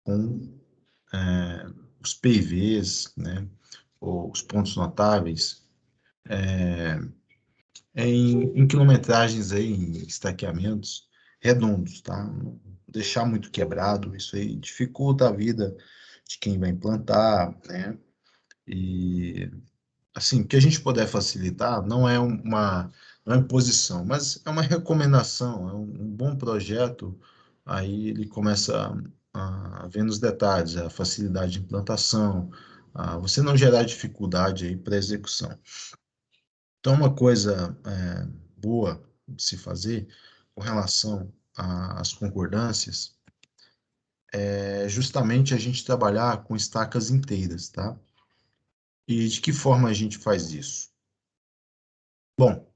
com os PIVs, né, ou os pontos notáveis, em quilometragens aí, em estaqueamentos redondos, tá? Não deixar muito quebrado, isso aí dificulta a vida de quem vai implantar, né? E assim, o que a gente puder facilitar não é imposição, mas é uma recomendação, é um bom projeto, aí ele começa a ver nos detalhes, a facilidade de implantação, você não gerar dificuldade aí para execução. Então, uma coisa boa de se fazer com relação às concordâncias é justamente a gente trabalhar com estacas inteiras, tá? E de que forma a gente faz isso? Bom,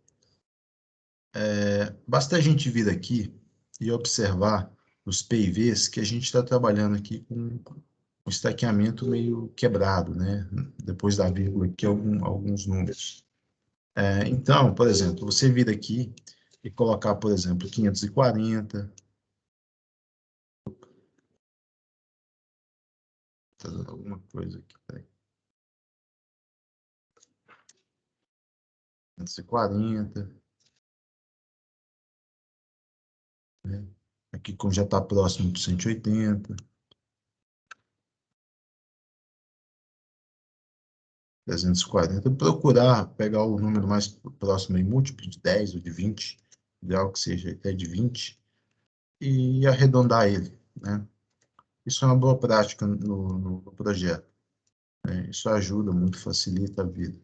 basta a gente vir aqui e observar os PIVs que a gente está trabalhando aqui com um estaqueamento meio quebrado, né? Depois da vírgula aqui, alguns números. Então, por exemplo, você vir aqui e colocar, por exemplo, 540, tá dando alguma coisa aqui, peraí. 540, né? Aqui, como já está próximo de 180, 340, procurar pegar o número mais próximo, aí, múltiplo de 10 ou de 20, ideal que seja até de 20, e arredondar ele, né? Isso é uma boa prática no projeto, né? Isso ajuda muito, facilita a vida,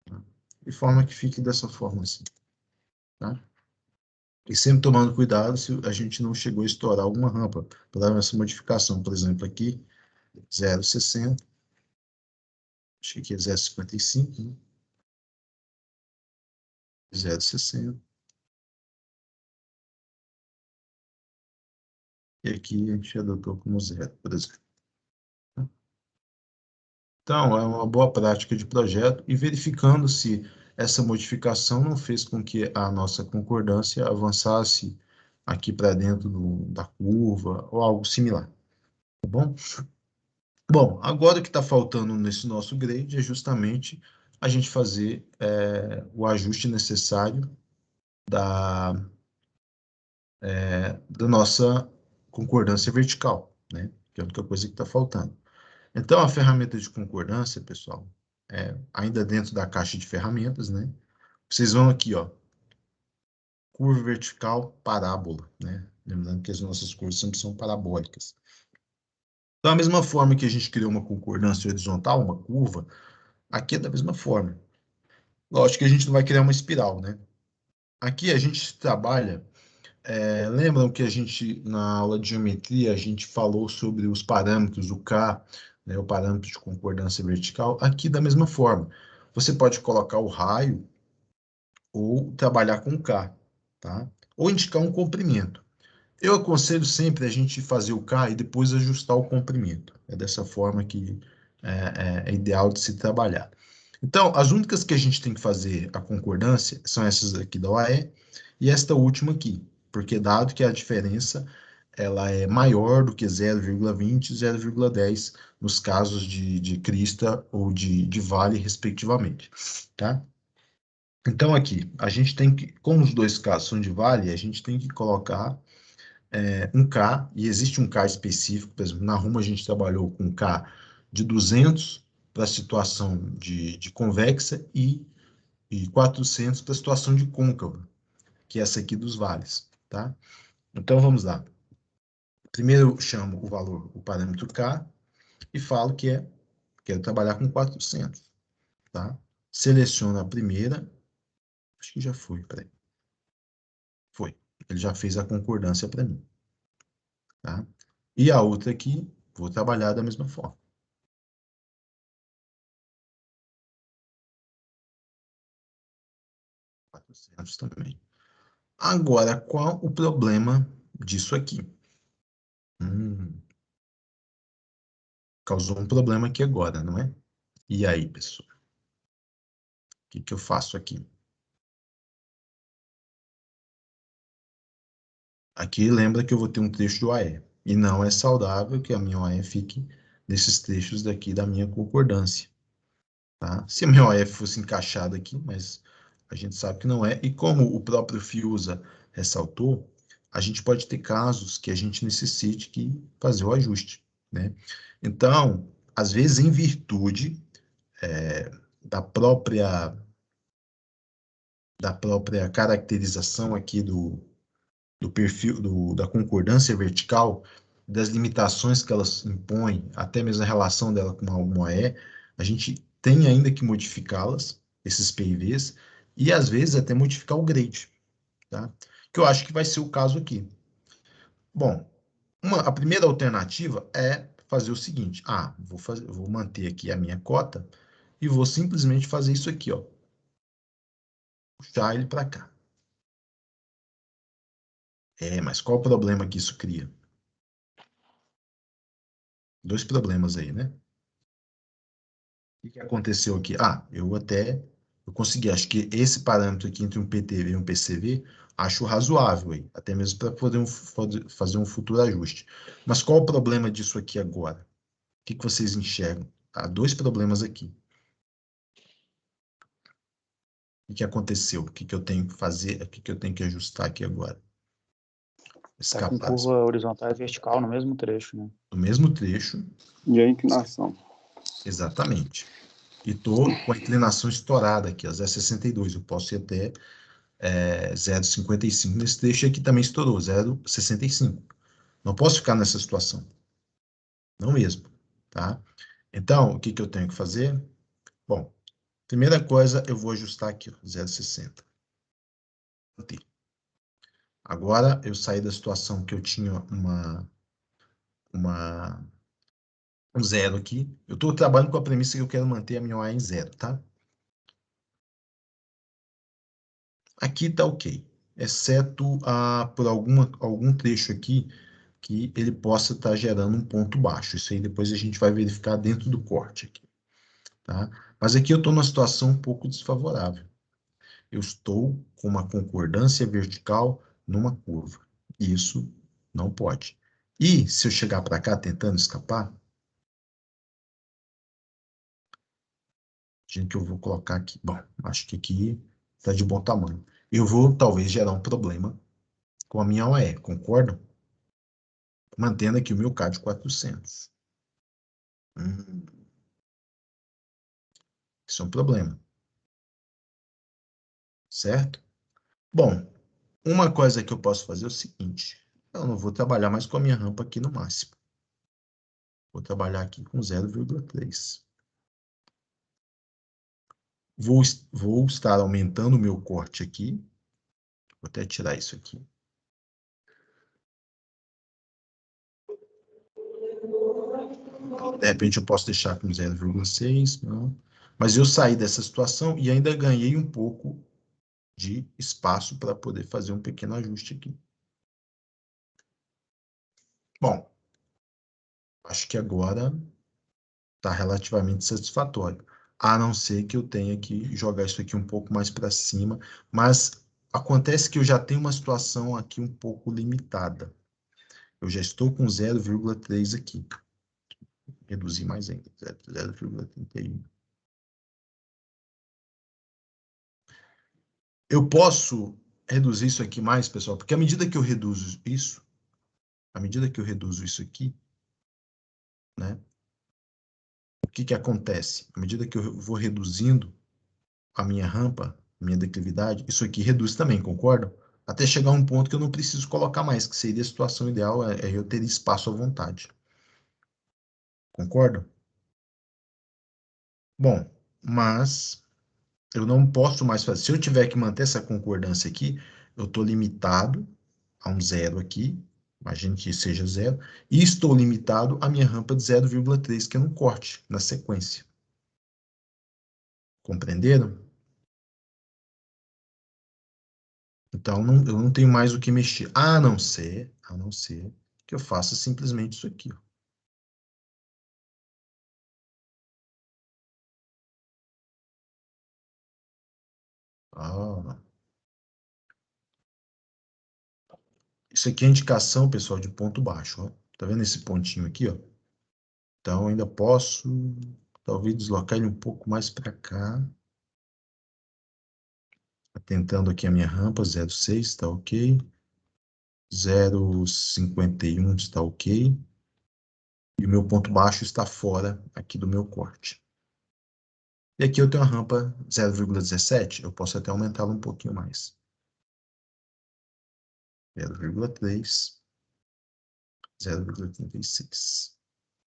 né? De forma que fique dessa forma assim, tá? E sempre tomando cuidado se a gente não chegou a estourar alguma rampa para essa modificação. Por exemplo, aqui, 0,60, acho que aqui é 0,55, né? 0,60. E aqui a gente adotou como zero, por exemplo. Então, é uma boa prática de projeto e verificando se essa modificação não fez com que a nossa concordância avançasse aqui para dentro da curva ou algo similar, tá bom? Bom, agora o que está faltando nesse nosso grade é justamente a gente fazer o ajuste necessário da, da nossa concordância vertical, né? Que é a única coisa que está faltando. Então, a ferramenta de concordância, pessoal, ainda dentro da caixa de ferramentas, né? Vocês vão aqui, ó, curva vertical, parábola, né? Lembrando que as nossas curvas sempre são parabólicas. Da mesma forma que a gente criou uma concordância horizontal, uma curva, aqui é da mesma forma. Lógico que a gente não vai criar uma espiral, né? Aqui a gente trabalha, lembram que a gente, na aula de geometria, a gente falou sobre os parâmetros, o K, né, o parâmetro de concordância vertical, aqui da mesma forma. Você pode colocar o raio ou trabalhar com K, tá? Ou indicar um comprimento. Eu aconselho sempre a gente fazer o K e depois ajustar o comprimento. É dessa forma que é ideal de se trabalhar. Então, as únicas que a gente tem que fazer a concordância são essas aqui da OAE e esta última aqui, porque dado que a diferença ela é maior do que 0,20 e 0,10 nos casos de crista ou de vale, respectivamente, tá? Então, aqui, a gente tem que, como os dois casos são de vale, a gente tem que colocar um K, e existe um K específico, por exemplo, na Ruma a gente trabalhou com K de 200 para a situação de convexa e 400 para a situação de côncava, que é essa aqui dos vales, tá? Então, vamos lá. Primeiro eu chamo o valor, o parâmetro K, e falo que quero trabalhar com 400, tá? Seleciono a primeira, acho que já foi, peraí. Foi. Ele já fez a concordância para mim, tá? E a outra aqui, vou trabalhar da mesma forma. 400 também. Agora, qual o problema disso aqui? Causou um problema aqui agora, não é? E aí, pessoal? O que que eu faço aqui? Aqui lembra que eu vou ter um trecho do AE. E não é saudável que a minha OE fique nesses trechos daqui da minha concordância. Tá? Se a minha OF fosse encaixada aqui, mas a gente sabe que não é. E como o próprio Fiuza ressaltou, a gente pode ter casos que a gente necessite que fazer o ajuste, né? Então, às vezes, em virtude da própria caracterização aqui do perfil, da concordância vertical, das limitações que elas impõem, até mesmo a relação dela com uma E, a gente tem ainda que modificá-las, esses PIVs, e às vezes até modificar o grade, tá? Que eu acho que vai ser o caso aqui. Bom, a primeira alternativa é fazer o seguinte: vou manter aqui a minha cota e vou simplesmente fazer isso aqui, ó, puxar ele para cá. Mas qual o problema que isso cria? Dois problemas aí, né? O que aconteceu aqui? Eu consegui, acho que esse parâmetro aqui entre um PTV e um PCV, acho razoável aí, até mesmo para poder fazer um futuro ajuste. Mas qual o problema disso aqui agora? O que vocês enxergam? Há dois problemas aqui. O que aconteceu? O que eu tenho que fazer? O que eu tenho que ajustar aqui agora? Tá com Escapar curva horizontal e vertical no mesmo trecho, né? do mesmo trecho, E a inclinação? exatamente. E estou com a inclinação estourada aqui, a 0,62. Eu posso ir até 0,55. Nesse trecho aqui também estourou, 0,65. Não posso ficar nessa situação. Não mesmo, tá? Então, o que eu tenho que fazer? Bom, primeira coisa, eu vou ajustar aqui, ó, 0,60. Agora, eu saí da situação que eu tinha um zero aqui. Eu estou trabalhando com a premissa que eu quero manter a minha OA em zero, tá? Aqui está ok, exceto por algum trecho aqui que ele possa estar gerando um ponto baixo. Isso aí depois a gente vai verificar dentro do corte aqui, tá? Mas aqui eu estou numa situação um pouco desfavorável. Eu estou com uma concordância vertical numa curva. Isso não pode. E se eu chegar para cá tentando escapar, gente, que eu vou colocar aqui. Bom, acho que aqui está de bom tamanho. Eu vou talvez gerar um problema com a minha OE, concordam? Mantendo aqui o meu K de 400. Hum, isso é um problema, certo? Bom, uma coisa que eu posso fazer é o seguinte: eu não vou trabalhar mais com a minha rampa aqui no máximo. Vou trabalhar aqui com 0,3. Vou estar aumentando o meu corte aqui. Vou até tirar isso aqui. De repente eu posso deixar com 0,6, não. Mas eu saí dessa situação e ainda ganhei um pouco de espaço para poder fazer um pequeno ajuste aqui. Bom, acho que agora está relativamente satisfatório. A não ser que eu tenha que jogar isso aqui um pouco mais para cima, mas acontece que eu já tenho uma situação aqui um pouco limitada. Eu já estou com 0,3 aqui. Reduzir mais ainda, 0,31. Eu posso reduzir isso aqui mais, pessoal, porque à medida que eu reduzo isso aqui, né, o que acontece? À medida que eu vou reduzindo a minha rampa, a minha declividade, isso aqui reduz também, concordam? Até chegar a um ponto que eu não preciso colocar mais, que seria a situação ideal, é eu ter espaço à vontade. Concordam? Bom, mas eu não posso mais fazer. Se eu tiver que manter essa concordância aqui, eu estou limitado a um zero aqui, imagine que seja zero, e estou limitado à minha rampa de 0,3, que é um corte na sequência. Compreenderam? Então, eu não tenho mais o que mexer, a não ser que eu faça simplesmente isso aqui. Ó. Isso aqui é indicação, pessoal, de ponto baixo, ó. Tá vendo esse pontinho aqui, ó? Então, ainda posso, talvez, deslocar ele um pouco mais para cá. Tentando aqui a minha rampa, 0,6, está ok. 0,51 está ok. E o meu ponto baixo está fora aqui do meu corte. E aqui eu tenho a rampa 0,17, eu posso até aumentá-la um pouquinho mais. 0,3, 0,36.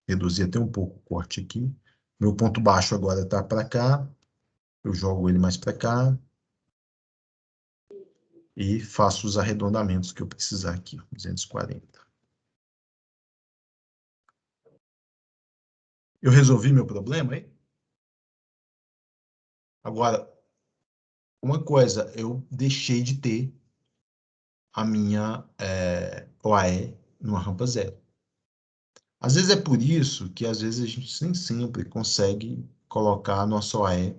Reduzir até um pouco o corte aqui. Meu ponto baixo agora está para cá. Eu jogo ele mais para cá. E faço os arredondamentos que eu precisar aqui, 240. Eu resolvi meu problema aí? Agora, uma coisa, eu deixei de ter a minha OAE numa rampa zero. Às vezes é por isso que às vezes a gente nem sempre consegue colocar a nossa OAE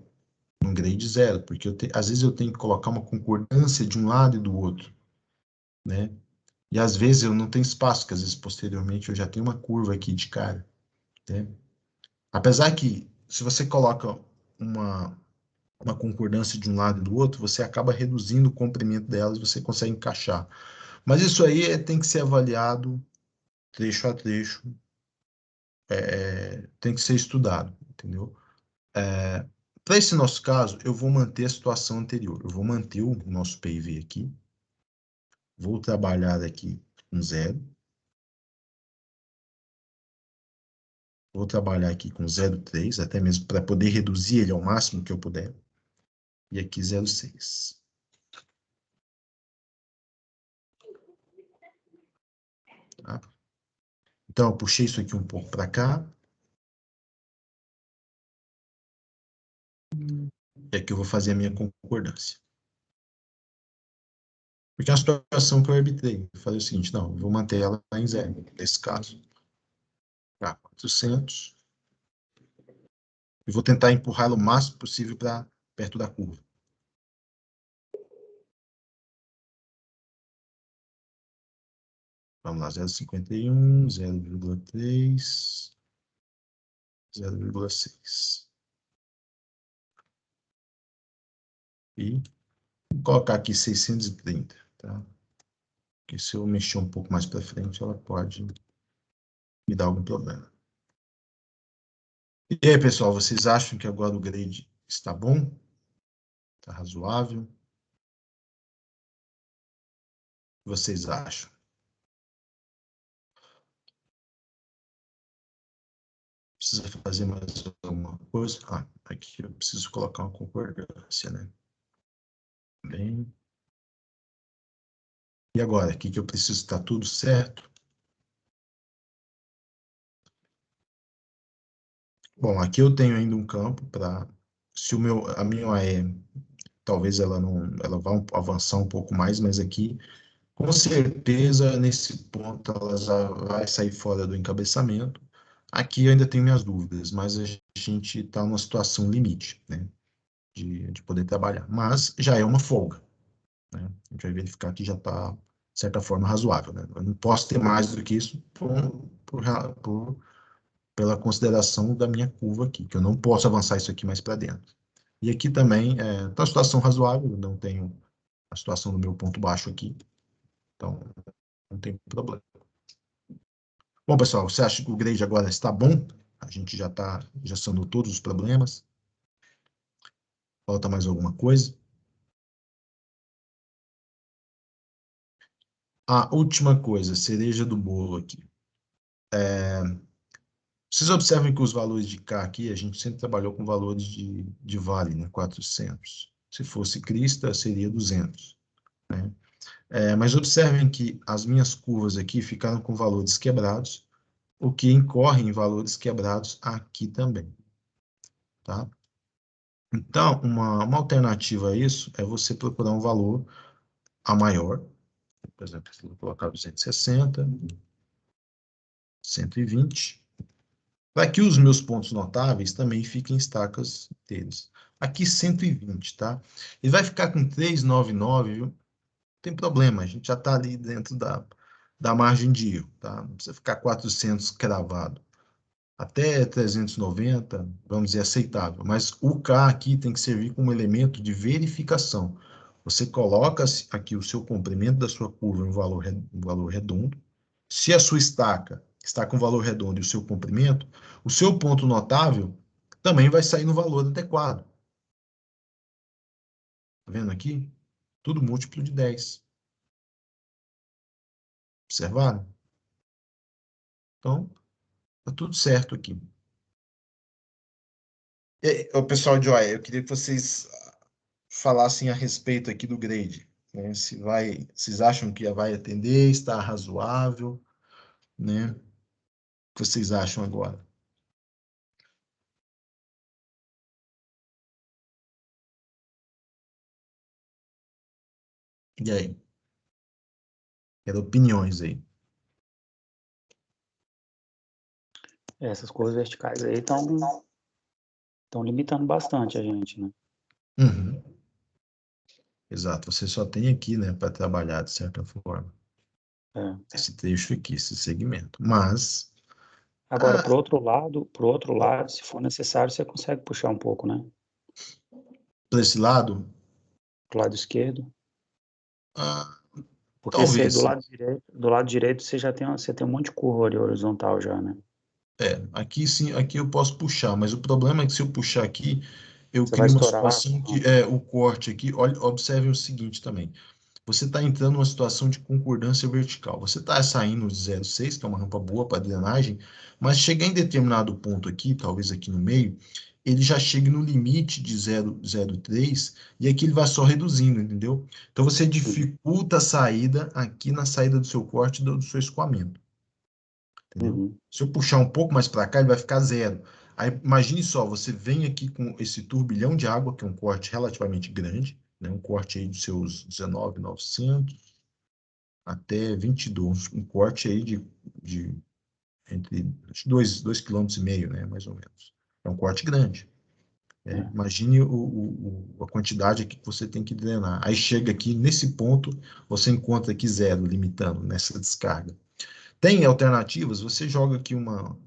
num grade zero, porque às vezes eu tenho que colocar uma concordância de um lado e do outro, né? E às vezes eu não tenho espaço, porque às vezes posteriormente eu já tenho uma curva aqui de cara, né? Apesar que, se você coloca uma, uma concordância de um lado e do outro, você acaba reduzindo o comprimento delas, você consegue encaixar. Mas isso aí tem que ser avaliado trecho a trecho, tem que ser estudado, entendeu? Para esse nosso caso, eu vou manter a situação anterior. Eu vou manter o nosso PIV aqui, vou trabalhar aqui com zero, vou trabalhar aqui com 0,3, até mesmo para poder reduzir ele ao máximo que eu puder, e aqui 0,6. Tá? Então, eu puxei isso aqui um pouco para cá. E aqui eu vou fazer a minha concordância. Porque é uma situação que eu arbitrei. Eu falei o seguinte, não, eu vou manter ela em zero, nesse caso. Para 400. E vou tentar empurrá-la o máximo possível para perto da curva. Vamos lá, 0,51, 0,3, 0,6. E vou colocar aqui 630, tá? Porque se eu mexer um pouco mais para frente, ela pode me dar algum problema. E aí, pessoal, vocês acham que agora o grade está bom? Está razoável? O que vocês acham? Precisa fazer mais alguma coisa? Ah, aqui eu preciso colocar uma concordância, né? Bem. E agora, aqui que eu preciso estar tudo certo? Bom, aqui eu tenho ainda um campo para, se a minha OE, talvez ela vá avançar um pouco mais, mas aqui, com certeza, nesse ponto, ela já vai sair fora do encabeçamento. Aqui eu ainda tenho minhas dúvidas, mas a gente está numa situação limite, né, de poder trabalhar. Mas já é uma folga, né? A gente vai verificar que já está, de certa forma, razoável, né? Eu não posso ter mais do que isso pela consideração da minha curva aqui, que eu não posso avançar isso aqui mais para dentro. E aqui também está uma situação razoável, eu não tenho a situação do meu ponto baixo aqui, então não tem problema. Bom, pessoal, você acha que o grade agora está bom? A gente já sanou todos os problemas. Falta mais alguma coisa? A última coisa, cereja do bolo aqui. Vocês observem que os valores de K aqui, a gente sempre trabalhou com valores de vale, né? 400. Se fosse crista, seria 200. Né? Mas observem que as minhas curvas aqui ficaram com valores quebrados, o que incorre em valores quebrados aqui também. Tá? Então, uma alternativa a isso é você procurar um valor a maior. Por exemplo, vou colocar 260, 120, para que os meus pontos notáveis também fiquem estacas deles. Aqui 120, tá? Ele vai ficar com 399, viu? Não tem problema, a gente já está ali dentro da margem de erro, tá? Não precisa ficar 400 cravado. Até 390, vamos dizer, aceitável. Mas o K aqui tem que servir como elemento de verificação. Você coloca aqui o seu comprimento da sua curva em um valor redondo. Se a sua estaca está com valor redondo e o seu comprimento, o seu ponto notável também vai sair no valor adequado. Tá vendo aqui? Tudo múltiplo de 10. Observaram? Então, tá tudo certo aqui. O pessoal de OE, eu queria que vocês falassem a respeito aqui do grade, né? Vocês acham que vai atender, está razoável, né? O que vocês acham agora? E aí? Quero opiniões aí. Essas curvas verticais aí estão limitando bastante a gente, né? Uhum. Exato, você só tem aqui, né, para trabalhar de certa forma. É. Esse trecho aqui, esse segmento. Mas, Agora, pro outro lado, se for necessário, você consegue puxar um pouco, né? para esse lado, Pro lado esquerdo. ah, Porque você, talvez. do lado direito você tem um monte de curva ali horizontal já, né? Aqui sim, aqui eu posso puxar, mas o problema é que se eu puxar aqui, eu Você vai crio uma estourar. situação que Ah, o corte aqui, olha, observe o seguinte também. Você está entrando numa situação de concordância vertical. Você está saindo de 0,6, que é uma rampa boa para drenagem, mas chegar em determinado ponto aqui, talvez aqui no meio, ele já chega no limite de 0,03 e aqui ele vai só reduzindo, entendeu? Então você uhum, dificulta a saída aqui na saída do seu corte e do seu escoamento, entendeu? uhum, Se eu puxar um pouco mais para cá, ele vai ficar zero. Aí imagine só, você vem aqui com esse turbilhão de água, que é um corte relativamente grande, né? Um corte aí dos seus 19.900 até 22, um corte aí de entre 2,5 km, né, mais ou menos. É um corte grande. Né? é, Imagine a quantidade aqui que você tem que drenar. Aí chega aqui, nesse ponto, você encontra aqui zero, limitando nessa descarga. Tem alternativas, você joga aqui uma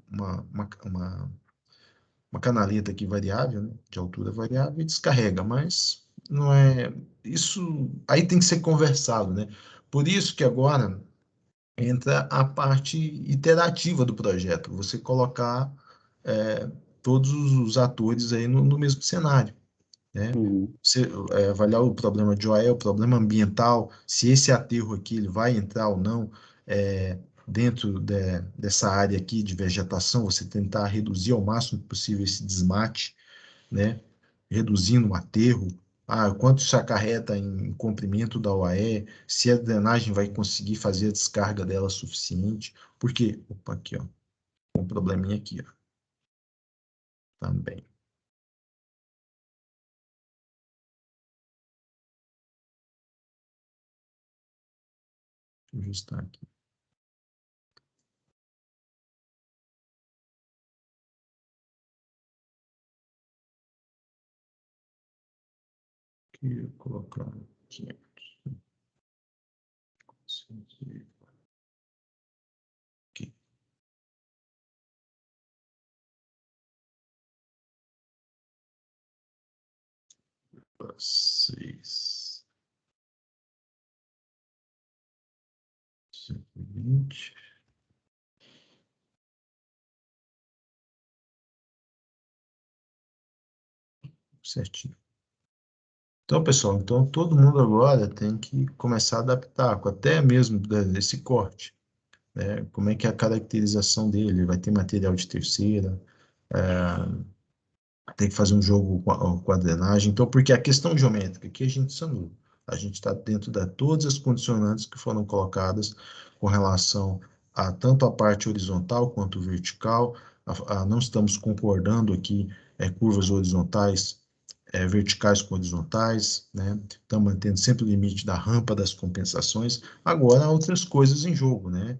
canaleta aqui variável, né, de altura variável, e descarrega, mas não é... Isso aí tem que ser conversado, né? Por isso que agora entra a parte iterativa do projeto, você colocar todos os atores aí no mesmo cenário, né? uhum, Você avaliar o problema de OE, o problema ambiental, se esse aterro aqui ele vai entrar ou não dentro dessa área aqui de vegetação, você tentar reduzir ao máximo possível esse desmate, né? Reduzindo o aterro, quanto isso acarreta em comprimento da OAE, se a drenagem vai conseguir fazer a descarga dela suficiente, porque, opa, aqui, ó, um probleminha aqui, ó, também. Deixa eu ajustar aqui. Aqui, eu colocar aqui. Aqui. Seis, 120. Certinho. Então, pessoal, então todo mundo agora tem que começar a adaptar, até mesmo desse corte, né? Como é que é a caracterização dele? Vai ter material de terceira, tem que fazer um jogo com a drenagem. Então, porque a questão geométrica aqui a gente sanou. A gente está dentro de todas as condicionantes que foram colocadas com relação a tanto a parte horizontal quanto vertical. Não estamos concordando aqui curvas horizontais, verticais com horizontais, né? Estamos mantendo sempre o limite da rampa das compensações. Agora há outras coisas em jogo, né?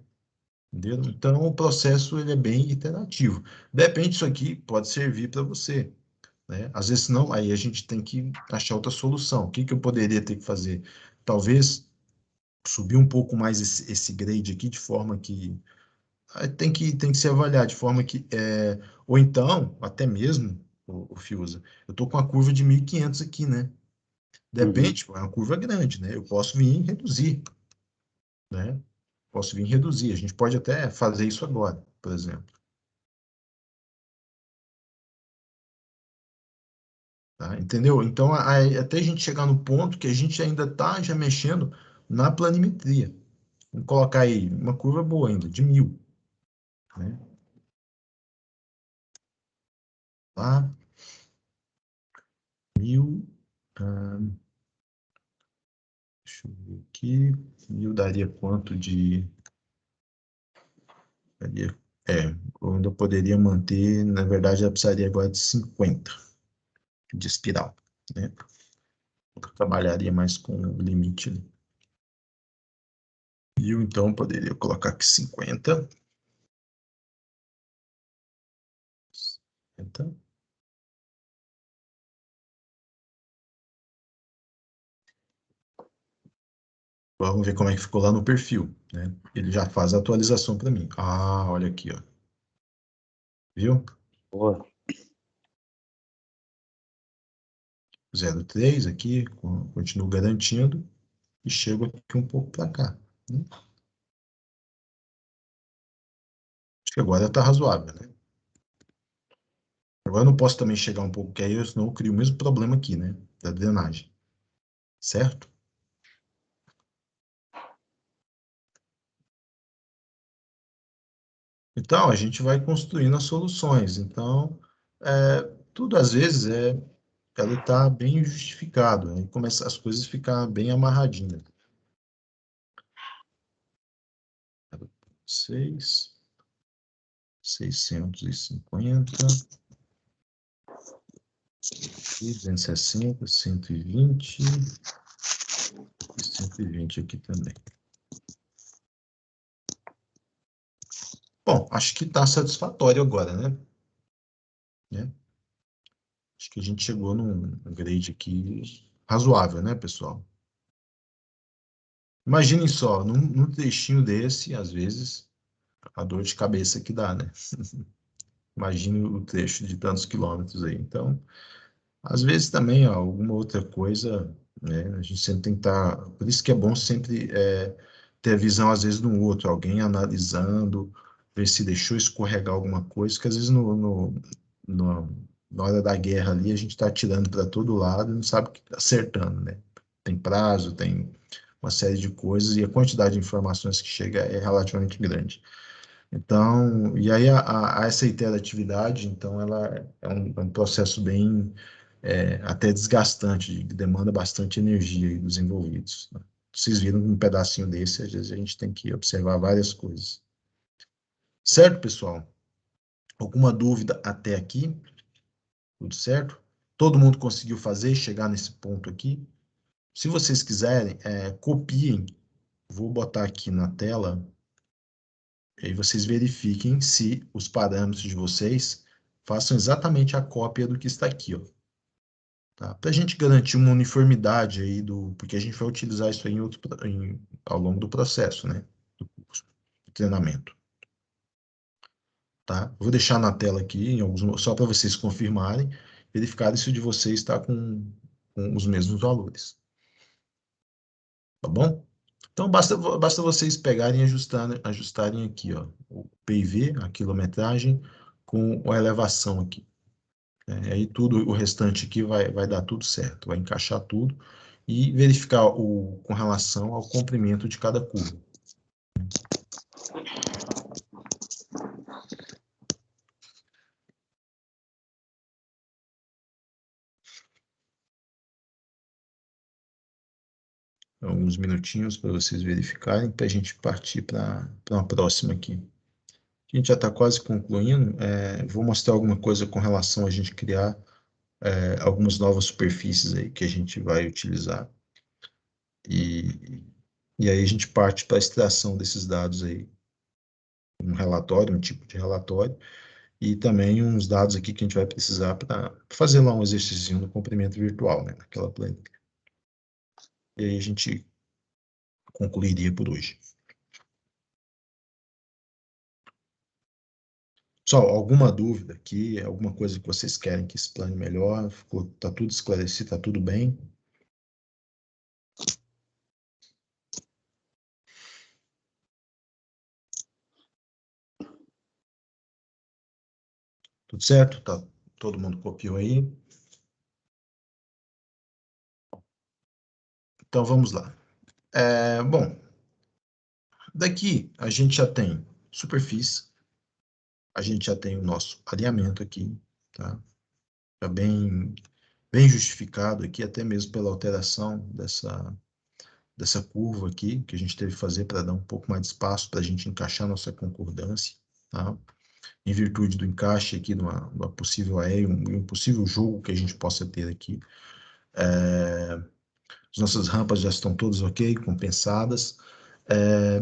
Entendeu? Então, o processo ele é bem iterativo. De repente, isso aqui pode servir para você, né? Às vezes não, aí a gente tem que achar outra solução. O que que eu poderia ter que fazer? Talvez subir um pouco mais esse grade aqui, de forma que tem que se avaliar de forma que ou então, até mesmo, o Fiuza, eu tô com a curva de 1.500 aqui, né? Uhum. Depende, é uma curva grande, né? Eu posso vir reduzir, né? Posso vir reduzir. A gente pode até fazer isso agora, por exemplo. Tá? Entendeu? Então, até a gente chegar no ponto que a gente ainda está já mexendo na planimetria. Vamos colocar aí uma curva boa ainda, de 1.000, né? Tá? 1.000, ah, deixa eu ver aqui, 1.000 daria quanto de... Daria, eu ainda poderia manter, na verdade, eu precisaria agora de 50 de espiral, né? Eu trabalharia mais com o limite ali. E eu, então, poderia colocar aqui 50. 50. Vamos ver como é que ficou lá no perfil, né? Ele já faz a atualização para mim. Ah, olha aqui, ó. Viu? Boa. 0,3 aqui, continuo garantindo e chego aqui um pouco para cá, né? Acho que agora está razoável, né? Agora eu não posso também chegar um pouco, que aí senão eu crio o mesmo problema aqui, né? Da drenagem. Certo? Então, a gente vai construindo as soluções. Então, tudo às vezes ela está bem justificado, né? Começa as coisas a ficar bem amarradinhas. 6, 650, 260, 120 e 120 aqui também. Bom, acho que está satisfatório agora, né? Acho que a gente chegou num grade aqui razoável, né, pessoal? Imaginem só, num trechinho desse, às vezes, a dor de cabeça que dá, né? Imagine o trecho de tantos quilômetros aí. Então, às vezes também, ó, alguma outra coisa, né? A gente sempre tem que estar... Por isso que é bom sempre ter a visão, às vezes, no outro. Alguém analisando, ver se deixou escorregar alguma coisa, que às vezes na hora da guerra ali, a gente está atirando para todo lado e não sabe o que está acertando, né? Tem prazo, tem uma série de coisas e a quantidade de informações que chega é relativamente grande. Então, e aí essa interatividade, então, ela é um processo bem até desgastante, que demanda bastante energia dos envolvidos, né? Vocês viram um pedacinho desse, às vezes a gente tem que observar várias coisas. Certo, pessoal? Alguma dúvida até aqui? Tudo certo? Todo mundo conseguiu fazer, chegar nesse ponto aqui? Se vocês quiserem, copiem. Vou botar aqui na tela, e aí vocês verifiquem se os parâmetros de vocês façam exatamente a cópia do que está aqui, ó. Tá? Para a gente garantir uma uniformidade aí porque a gente vai utilizar isso aí ao longo do processo, né? Do curso, do treinamento. Tá? Vou deixar na tela aqui, só para vocês confirmarem, verificar se o de vocês está com os mesmos valores. Tá bom? Então, basta vocês pegarem e ajustarem aqui, ó, o PIV, a quilometragem, com a elevação aqui. Aí tudo, o restante aqui vai dar tudo certo, vai encaixar tudo e verificar com relação ao comprimento de cada curva. Alguns minutinhos para vocês verificarem, para a gente partir para uma próxima aqui. A gente já está quase concluindo. Vou mostrar alguma coisa com relação a gente criar algumas novas superfícies aí que a gente vai utilizar. E aí a gente parte para a extração desses dados aí. Um relatório, um tipo de relatório. E também uns dados aqui que a gente vai precisar para fazer lá um exercício no comprimento virtual, né? Naquela planilha. E aí a gente concluiria por hoje. Pessoal, alguma dúvida aqui? Alguma coisa que vocês querem que explane melhor? Tá tudo esclarecido? Tá tudo bem? Tudo certo? Tá, todo mundo copiou aí? Então, vamos lá. Bom, daqui a gente já tem superfície, a gente já tem o nosso alinhamento aqui, tá? Já bem justificado aqui, até mesmo pela alteração dessa curva aqui, que a gente teve que fazer para dar um pouco mais de espaço para a gente encaixar nossa concordância, tá? Em virtude do encaixe aqui numa possível aéreo, um possível jogo que a gente possa ter aqui. As nossas rampas já estão todas ok, compensadas.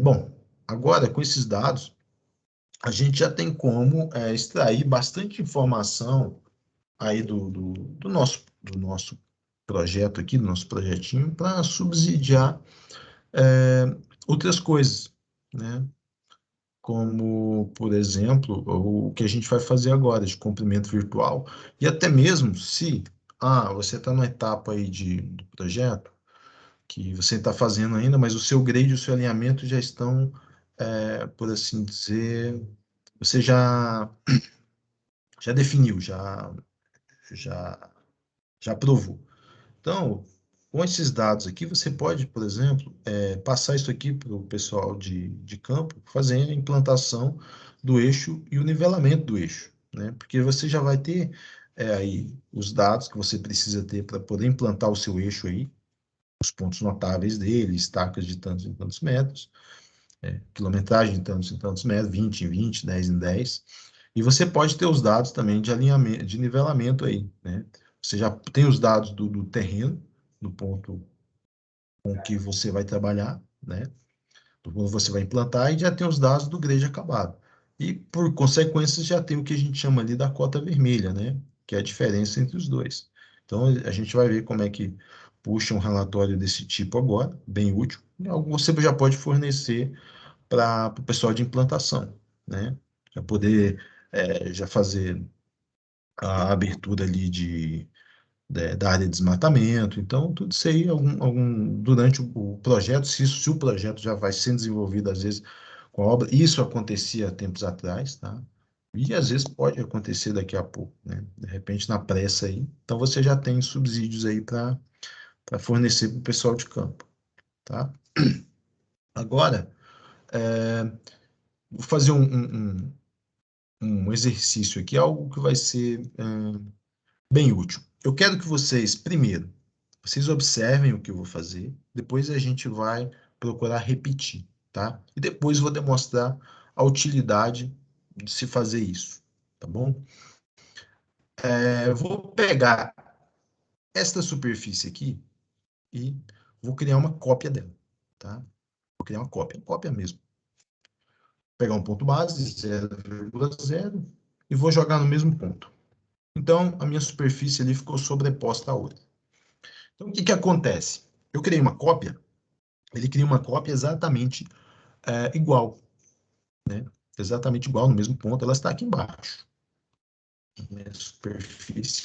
Bom, agora com esses dados, a gente já tem como extrair bastante informação aí do nosso projeto aqui, do nosso projetinho, para subsidiar outras coisas, né? Como, por exemplo, o que a gente vai fazer agora de comprimento virtual, e até mesmo se você está numa etapa aí do projeto, que você está fazendo ainda, mas o seu grade e o seu alinhamento já estão, por assim dizer, você já definiu, já, já aprovou. Então, com esses dados aqui, você pode, por exemplo, passar isso aqui para o pessoal de campo, fazer a implantação do eixo e o nivelamento do eixo, né? Porque você já vai ter aí os dados que você precisa ter para poder implantar o seu eixo aí, os pontos notáveis dele, estacas de tantos em tantos metros, quilometragem de tantos em tantos metros, 20 em 20, 10 em 10. E você pode ter os dados também de alinhamento, de nivelamento aí, né? Você já tem os dados do terreno, do ponto com que você vai trabalhar, né? Do ponto que você vai implantar, e já tem os dados do grade acabado. E, por consequência, já tem o que a gente chama ali da cota vermelha, né? Que é a diferença entre os dois. Então, a gente vai ver como é que puxa um relatório desse tipo agora, bem útil. E algo você já pode fornecer para o pessoal de implantação, né? Já poder já fazer a abertura ali da área de desmatamento. Então, tudo isso aí, durante o projeto, se o projeto já vai sendo desenvolvido, às vezes, com a obra, isso acontecia há tempos atrás, tá? E às vezes pode acontecer daqui a pouco, né? De repente, na pressa aí. Então, você já tem subsídios aí para fornecer para o pessoal de campo, tá? Agora, vou fazer um exercício aqui, algo que vai ser bem útil. Eu quero que vocês, primeiro, vocês observem o que eu vou fazer, depois a gente vai procurar repetir, tá? E depois vou demonstrar a utilidade de se fazer isso, tá bom? Eu vou pegar esta superfície aqui e vou criar uma cópia dela, tá? Vou criar uma cópia mesmo. Vou pegar um ponto base, 0,0, e vou jogar no mesmo ponto. Então, a minha superfície ali ficou sobreposta à outra. Então, o que acontece? Eu criei uma cópia, ele cria uma cópia exatamente igual, né? Exatamente igual, no mesmo ponto, ela está aqui embaixo.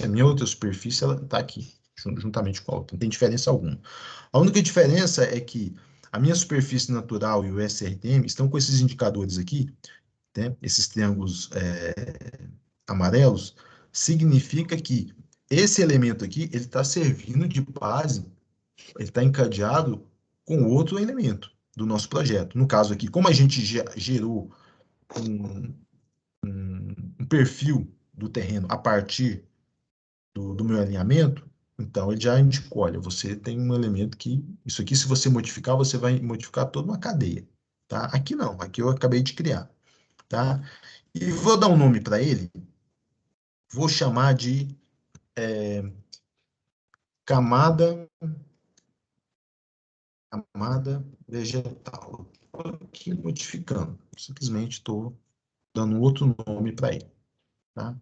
A minha outra superfície, ela está aqui, juntamente com a outra. Não tem diferença alguma. A única diferença é que a minha superfície natural e o SRTM estão com esses indicadores aqui, né? Esses triângulos amarelos, significa que esse elemento aqui, ele está servindo de base, ele está encadeado com outro elemento do nosso projeto. No caso aqui, como a gente gerou um, um perfil do terreno a partir do meu alinhamento, então ele já indicou, olha, você tem um elemento que, isso aqui, se você modificar, você vai modificar toda uma cadeia, tá? Aqui não, aqui eu acabei de criar, tá? E vou dar um nome para ele, vou chamar de camada vegetal. Estou aqui modificando, simplesmente estou dando outro nome para ele, tá?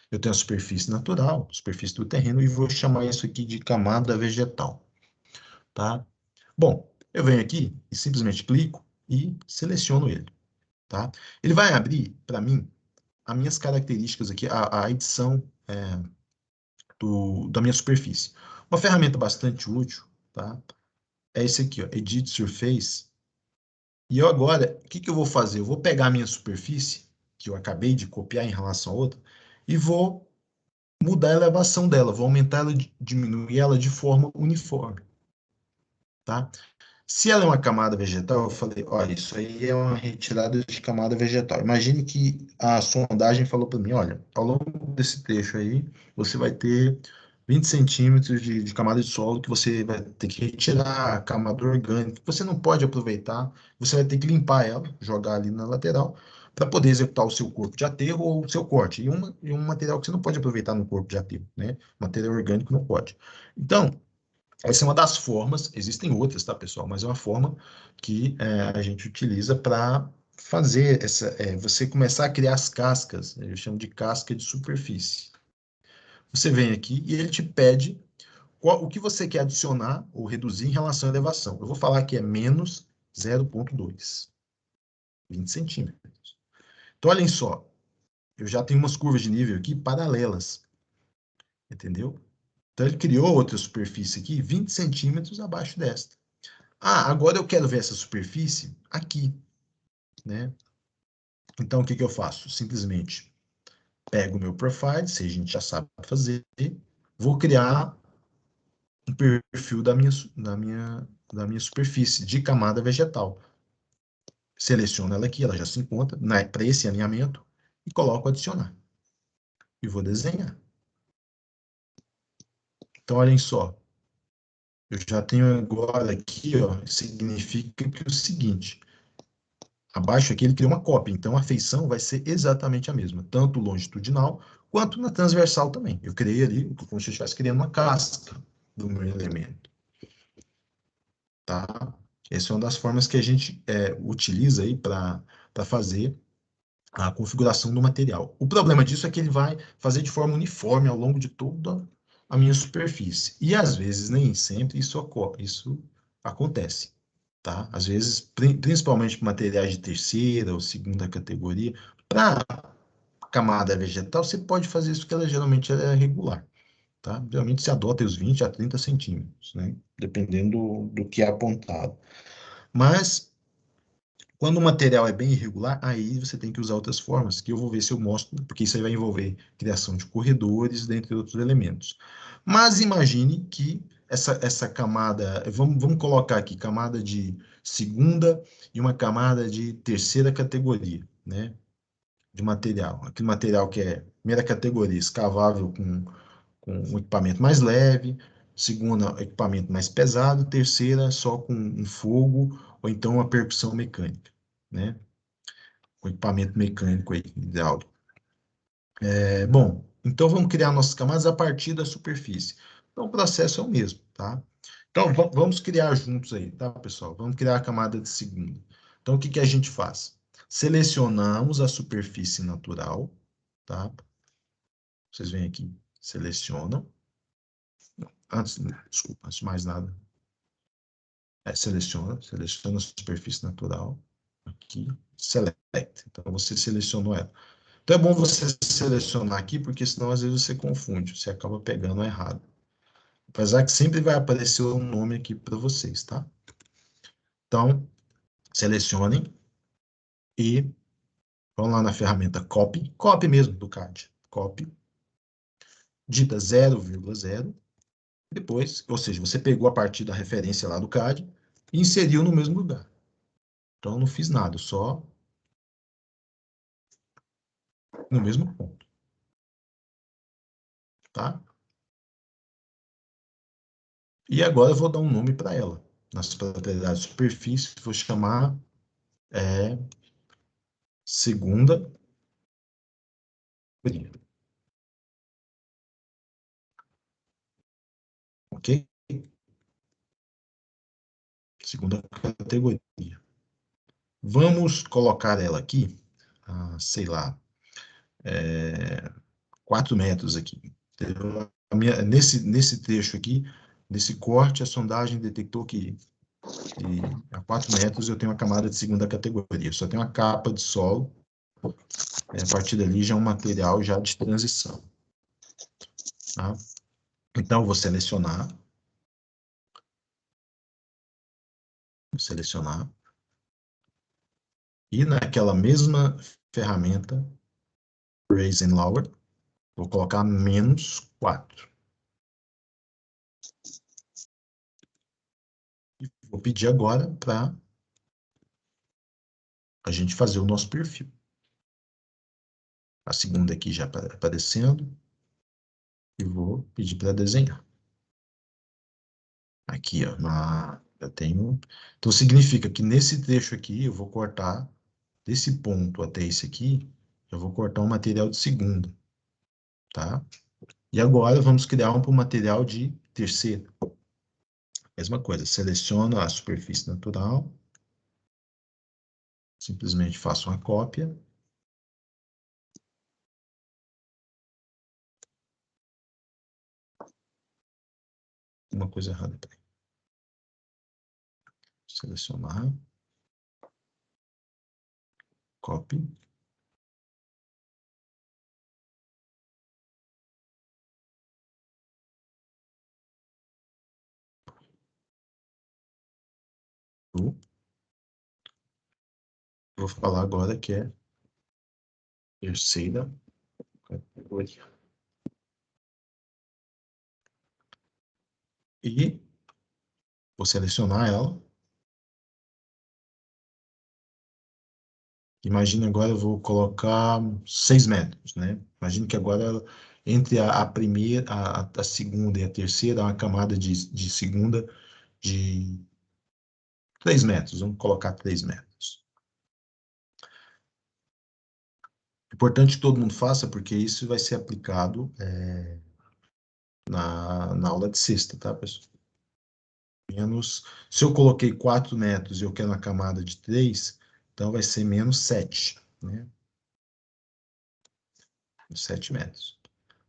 Eu tenho a superfície natural, superfície do terreno, e vou chamar isso aqui de camada vegetal, tá? Bom, Eu venho aqui e simplesmente clico e seleciono ele, tá? Ele vai abrir, para mim, as minhas características aqui, a edição da minha superfície. Uma ferramenta bastante útil, tá? É esse aqui, ó, Edit Surface. E eu agora, o que que eu vou fazer? Eu vou pegar a minha superfície, que eu acabei de copiar em relação a outra, e vou mudar a elevação dela, vou aumentar ela, diminuir ela de forma uniforme, tá? Se ela é uma camada vegetal, eu falei, olha, isso aí é uma retirada de camada vegetal. Imagine que a sondagem falou para mim, olha, ao longo desse trecho aí, você vai ter 20 centímetros de camada de solo que você vai ter que retirar, a camada orgânica, que você não pode aproveitar, você vai ter que limpar ela, jogar ali na lateral, para poder executar o seu corpo de aterro ou o seu corte. E um material que você não pode aproveitar no corpo de aterro, né? Material orgânico não pode. Então, essa é uma das formas, existem outras, tá, pessoal? Mas é uma forma que a gente utiliza para fazer você começar a criar as cascas, eu chamo de casca de superfície. Você vem aqui e ele te pede o que você quer adicionar ou reduzir em relação à elevação. Eu vou falar que é menos 0,2, 20 centímetros. Então, olhem só, eu já tenho umas curvas de nível aqui paralelas, entendeu? Então, ele criou outra superfície aqui, 20 centímetros abaixo desta. Ah, agora eu quero ver essa superfície aqui, né? Então, o que que eu faço? Simplesmente pego o meu profile, se a gente já sabe fazer, vou criar um perfil da minha superfície de camada vegetal. Seleciono ela aqui, ela já se encontra para esse alinhamento e coloco adicionar. E vou desenhar. Então, olhem só. Eu já tenho agora aqui, ó, significa que é o seguinte, abaixo aqui ele cria uma cópia, então a feição vai ser exatamente a mesma, tanto longitudinal quanto na transversal também. Eu criei ali como se eu estivesse criando uma casca do meu elemento, tá? Essa é uma das formas que a gente utiliza aí para fazer a configuração do material. O problema disso é que ele vai fazer de forma uniforme ao longo de toda a minha superfície. E às vezes, nem sempre, isso acontece. Tá? Às vezes, principalmente para materiais de terceira ou segunda categoria, para camada vegetal, você pode fazer isso, que ela geralmente é regular. Tá? Geralmente se adota os 20 a 30 centímetros, né? Dependendo do que é apontado. Mas, quando o material é bem irregular, aí você tem que usar outras formas, que eu vou ver se eu mostro, porque isso aí vai envolver criação de corredores, dentre outros elementos. Mas imagine que essa camada, vamos colocar aqui, camada de segunda e uma camada de terceira categoria, né, de material. Aquele material que é primeira categoria, escavável com um equipamento mais leve, segunda, equipamento mais pesado, terceira, só com um fogo ou então uma percussão mecânica, né? Com equipamento mecânico aí, hidráulico. Bom, então vamos criar nossas camadas a partir da superfície. Então o processo é o mesmo, tá? Então vamos criar juntos aí, tá, pessoal? Vamos criar a camada de segunda. Então o que que a gente faz? Selecionamos a superfície natural, tá? Vocês vêm aqui, selecionam. Desculpa, antes de mais nada, seleciona a superfície natural, aqui, select. Então, você selecionou ela. Então, é bom você selecionar aqui, porque senão, às vezes, você confunde, você acaba pegando errado. Apesar que sempre vai aparecer um nome aqui para vocês, tá? Então, selecionem e vão lá na ferramenta copy mesmo do CAD, copy, digita 0,0, depois, ou seja, você pegou a partir da referência lá do CAD e inseriu no mesmo lugar. Então, eu não fiz nada, só no mesmo ponto, tá? E agora eu vou dar um nome para ela. Nas propriedades de superfície, vou chamar segunda categoria. Ok? Segunda categoria. Vamos colocar ela aqui, sei lá, 4 metros aqui. Nesse trecho aqui, nesse corte, a sondagem detectou que E a 4 metros eu tenho uma camada de segunda categoria. Só tenho uma capa de solo. A partir dali já é um material já de transição. Tá? Então, eu vou selecionar. Vou selecionar. E naquela mesma ferramenta, Raise and Lower, vou colocar -4. E vou pedir agora para a gente fazer o nosso perfil. A segunda aqui já aparecendo. E vou pedir para desenhar. Aqui, ó, eu tenho... Então, significa que nesse trecho aqui, eu vou cortar, desse ponto até esse aqui, eu vou cortar um material de segunda, tá? E agora, vamos criar um material de terceira. Mesma coisa, seleciono a superfície natural, simplesmente faço uma cópia. Uma coisa errada, peraí. Selecionar. Copy. Vou falar agora que é terceira categoria. E vou selecionar ela. Imagina agora eu vou colocar 6 metros, né? Imagina que agora entre a primeira, a segunda e a terceira, há uma camada de segunda de 3 metros. Vamos colocar 3 metros. Importante que todo mundo faça, porque isso vai ser aplicado na aula de sexta, tá, pessoal? Se eu coloquei 4 metros e eu quero uma camada de 3, então vai ser -7, né? 7 metros.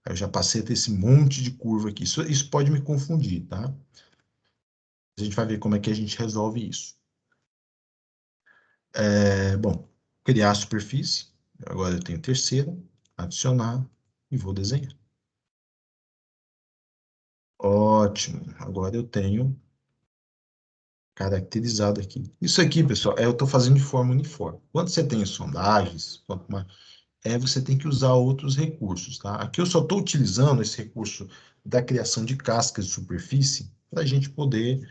Aí eu já passei a ter esse monte de curva aqui. Isso pode me confundir, tá? A gente vai ver como é que a gente resolve isso. Bom, criar a superfície. Agora eu tenho terceira, adicionar e vou desenhar. Ótimo. Agora eu tenho caracterizado aqui. Isso aqui, pessoal, eu estou fazendo de forma uniforme. Quando você tem sondagens, você tem que usar outros recursos, tá? Aqui eu só estou utilizando esse recurso da criação de cascas de superfície para a gente poder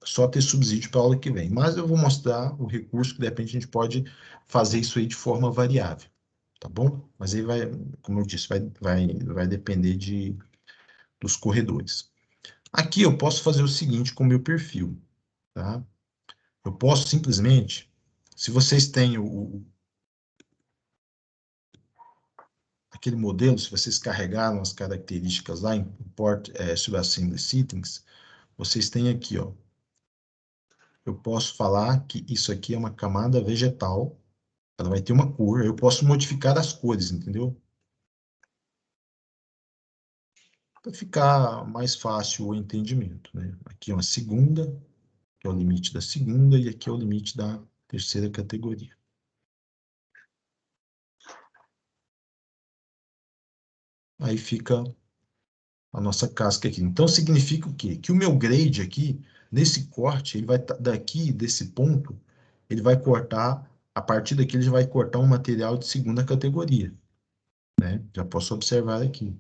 só ter subsídio para a aula que vem. Mas eu vou mostrar o recurso que, de repente, a gente pode fazer isso aí de forma variável, tá bom? Mas aí vai, como eu disse, vai depender dos corredores. Aqui eu posso fazer o seguinte com o meu perfil, tá? Eu posso simplesmente, se vocês têm aquele modelo, se vocês carregaram as características lá em Import Subassembly Settings, vocês têm aqui, ó. Eu posso falar que isso aqui é uma camada vegetal, ela vai ter uma cor, eu posso modificar as cores, entendeu? Para ficar mais fácil o entendimento, né? Aqui é uma segunda, que é o limite da segunda, e aqui é o limite da terceira categoria. Aí fica a nossa casca aqui. Então, significa o quê? Que o meu grade aqui, nesse corte, ele vai daqui, desse ponto, ele vai cortar, a partir daqui ele já vai cortar um material de segunda categoria, né? Já posso observar aqui.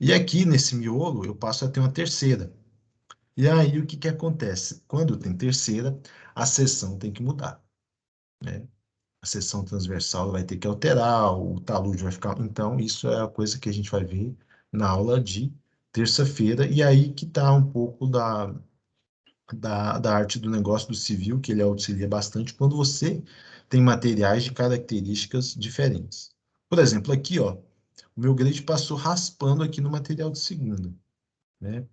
E aqui, nesse miolo, eu passo a ter uma terceira. E aí, o que que acontece? Quando tem terceira, a seção tem que mudar, né? A seção transversal vai ter que alterar, o talude vai ficar... Então, isso é a coisa que a gente vai ver na aula de terça-feira, e aí que está um pouco da arte do negócio do civil, que ele auxilia bastante quando você tem materiais de características diferentes. Por exemplo, aqui, ó, o meu grade passou raspando aqui no material de segunda, né?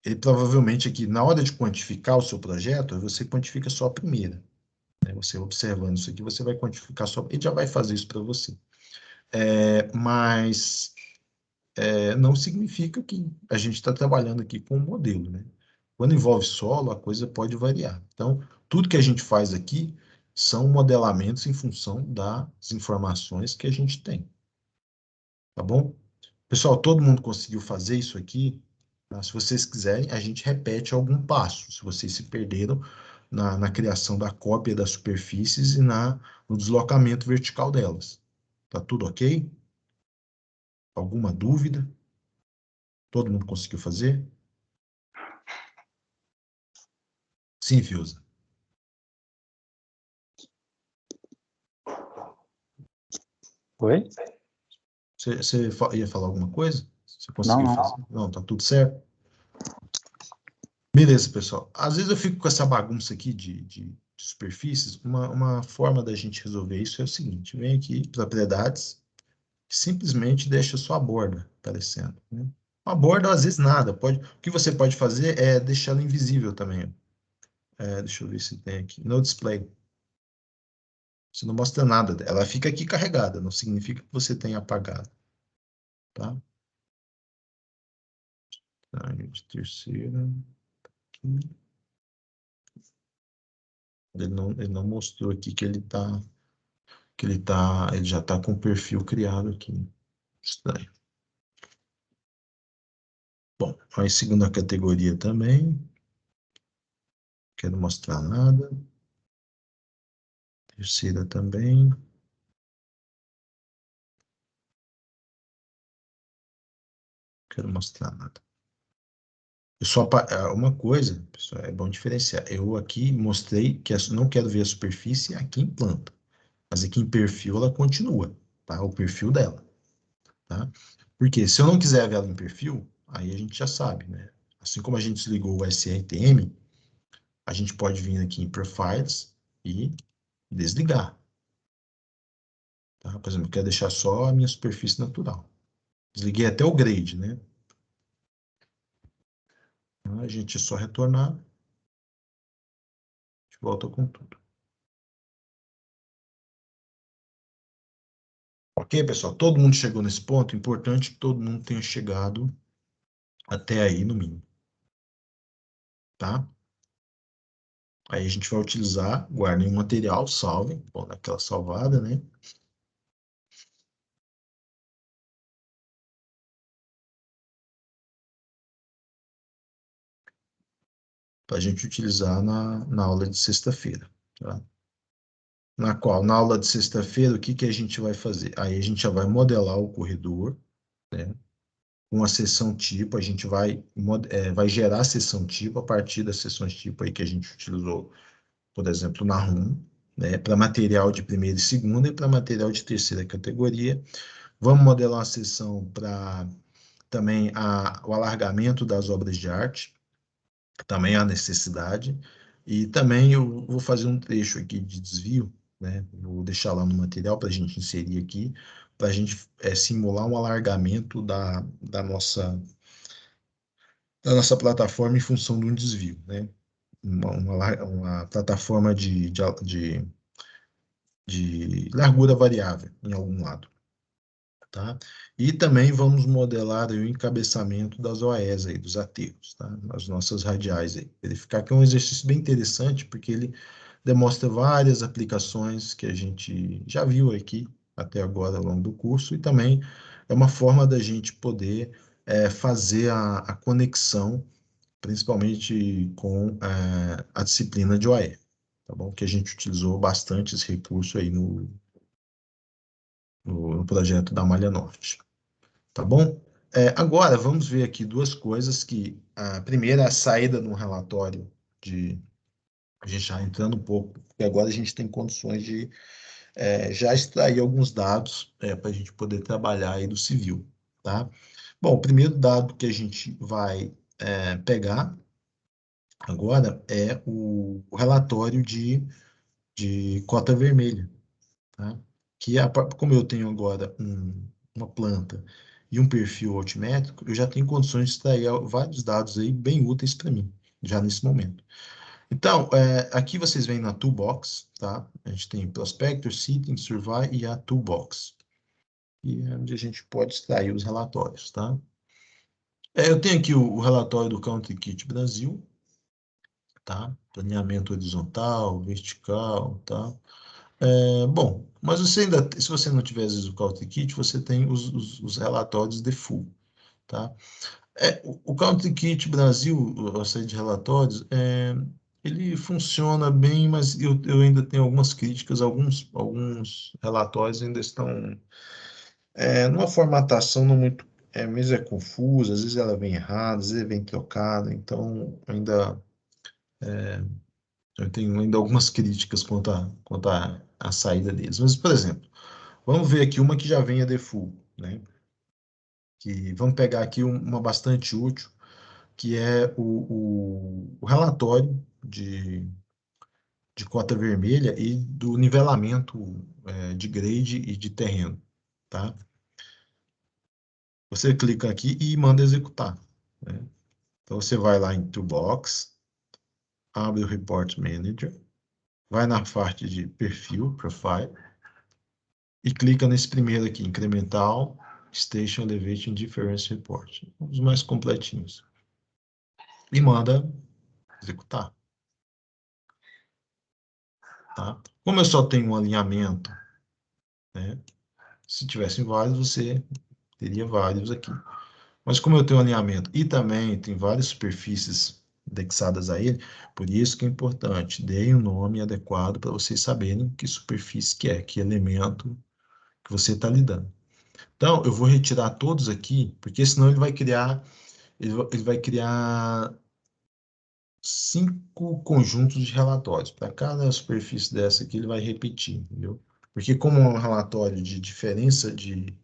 Ele provavelmente aqui, na hora de quantificar o seu projeto, você quantifica só a primeira, né? Você observando isso aqui, você vai quantificar só, ele já vai fazer isso para você. Mas não significa que a gente está trabalhando aqui com um modelo, né? Quando envolve solo, a coisa pode variar. Então, tudo que a gente faz aqui são modelamentos em função das informações que a gente tem. Tá bom? Pessoal, todo mundo conseguiu fazer isso aqui? Tá? Se vocês quiserem, a gente repete algum passo, se vocês se perderam na criação da cópia das superfícies e no deslocamento vertical delas. Tá tudo ok? Alguma dúvida? Todo mundo conseguiu fazer? Sim, Fiuza. Oi? Você ia falar alguma coisa? Você Não, conseguiu fazer? não. Não, tá tudo certo? Beleza, pessoal. Às vezes eu fico com essa bagunça aqui de superfícies. Uma forma da gente resolver isso é o seguinte: vem aqui, propriedades, simplesmente deixa sua borda aparecendo, né? Uma borda, às vezes, nada. O que você pode fazer é deixar ela invisível também. Deixa eu ver se tem aqui. No display. Você não mostra nada. Ela fica aqui carregada, não significa que você tenha apagado. Tá? Tá, de terceira. Aqui. Ele não mostrou aqui que ele já está com o perfil criado aqui. Estranho. Bom, aí segunda categoria também. Quero mostrar nada. Terceira também. Quero mostrar nada. Uma coisa, pessoal, é bom diferenciar. Eu aqui mostrei que não quero ver a superfície aqui em planta, mas aqui em perfil ela continua, tá? O perfil dela, tá? Porque se eu não quiser ver ela em perfil, aí a gente já sabe, né? Assim como a gente desligou o SRTM, a gente pode vir aqui em Profiles e desligar, tá? Por exemplo, eu quero deixar só a minha superfície natural. Desliguei até o grade, né? Então, a gente só retornar, a gente volta com tudo. Ok, pessoal? Todo mundo chegou nesse ponto? Importante que todo mundo tenha chegado até aí, no mínimo. Tá? Aí a gente vai utilizar, guardem o material, salvem, bom, naquela salvada, né? Para a gente utilizar na aula de sexta-feira. Tá? Na aula de sexta-feira, o que a gente vai fazer? Aí a gente já vai modelar o corredor, né? Com a seção tipo, a gente vai gerar a seção tipo a partir das seções tipo aí que a gente utilizou, por exemplo, na RUM, né, para material de primeira e segunda e para material de terceira categoria. Vamos modelar uma seção para também o alargamento das obras de arte, também há necessidade, e também eu vou fazer um trecho aqui de desvio, né, vou deixar lá no material para a gente inserir aqui, para a gente simular um alargamento da nossa plataforma em função de um desvio, né? Uma plataforma de largura variável em algum lado, tá? E também vamos modelar aí o encabeçamento das OEs aí, dos aterros, tá? As nossas radiais aí. Verificar que é um exercício bem interessante, porque ele demonstra várias aplicações que a gente já viu aqui até agora ao longo do curso, e também é uma forma da gente poder fazer a conexão, principalmente com a disciplina de OE, tá bom? Que a gente utilizou bastante esse recurso aí no projeto da Malha Norte, tá bom? Agora, vamos ver aqui duas coisas que, a primeira, a saída no relatório a gente já entrando um pouco, porque agora a gente tem condições de já extrair alguns dados para a gente poder trabalhar aí do civil, tá? Bom, o primeiro dado que a gente vai pegar agora é o relatório de cota vermelha, tá? Como eu tenho agora uma planta e um perfil altimétrico, eu já tenho condições de extrair vários dados aí bem úteis para mim, já nesse momento. Então, aqui vocês veem na Toolbox, tá? A gente tem Prospector, Seating, Survey e a Toolbox. E é onde a gente pode extrair os relatórios, tá? Eu tenho aqui o relatório do Country Kit Brasil, tá? Planeamento horizontal, vertical, tá? Bom, mas você ainda, se você não tiver, às vezes, o Country Kit, você tem os relatórios default, tá? O Country Kit Brasil, a série de relatórios, ele funciona bem, mas eu ainda tenho algumas críticas, alguns relatórios ainda estão numa formatação não muito, às vezes é confusa, às vezes ela vem errada, às vezes vem trocada, então ainda eu tenho ainda algumas críticas quanto à saída deles. Mas, por exemplo, vamos ver aqui uma que já vem a default, né? Vamos pegar aqui uma bastante útil, que é o relatório de cota vermelha e do nivelamento de grade e de terreno, tá? Você clica aqui e manda executar, né? Então, você vai lá em Toolbox, abre o Report Manager, vai na parte de perfil, Profile, e clica nesse primeiro aqui, Incremental Station Elevation Difference Report, um dos mais completinhos. E manda executar. Tá? Como eu só tenho um alinhamento, né? Se tivessem vários, você teria vários aqui. Mas como eu tenho um alinhamento e também tem várias superfícies indexadas a ele, por isso que é importante, deem um nome adequado para vocês saberem que superfície que é, que elemento que você está lidando. Então, eu vou retirar todos aqui, porque senão ele vai criar 5 conjuntos de relatórios. Para cada superfície dessa aqui, ele vai repetir, entendeu? Porque como é um relatório de diferença de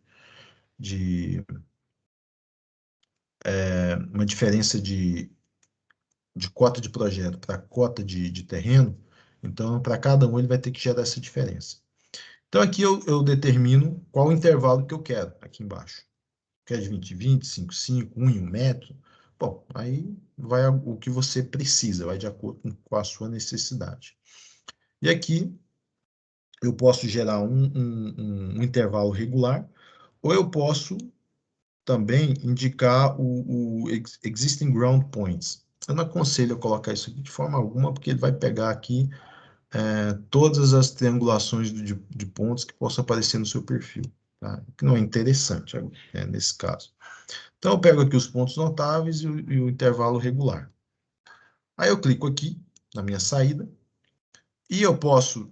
uma diferença de cota de projeto para cota de terreno, então para cada um ele vai ter que gerar essa diferença. Então aqui eu determino qual o intervalo que eu quero aqui embaixo. Quer de 20 em 20, 5 em 5, 1 em 1 metro? Bom, aí vai o que você precisa, vai de acordo com a sua necessidade. E aqui eu posso gerar um intervalo regular, ou eu posso também indicar o Existing Ground Points. Eu não aconselho a colocar isso aqui de forma alguma, porque ele vai pegar aqui todas as triangulações de pontos que possam aparecer no seu perfil, tá? Que não é interessante nesse caso. Então, eu pego aqui os pontos notáveis e o intervalo regular. Aí eu clico aqui na minha saída e eu posso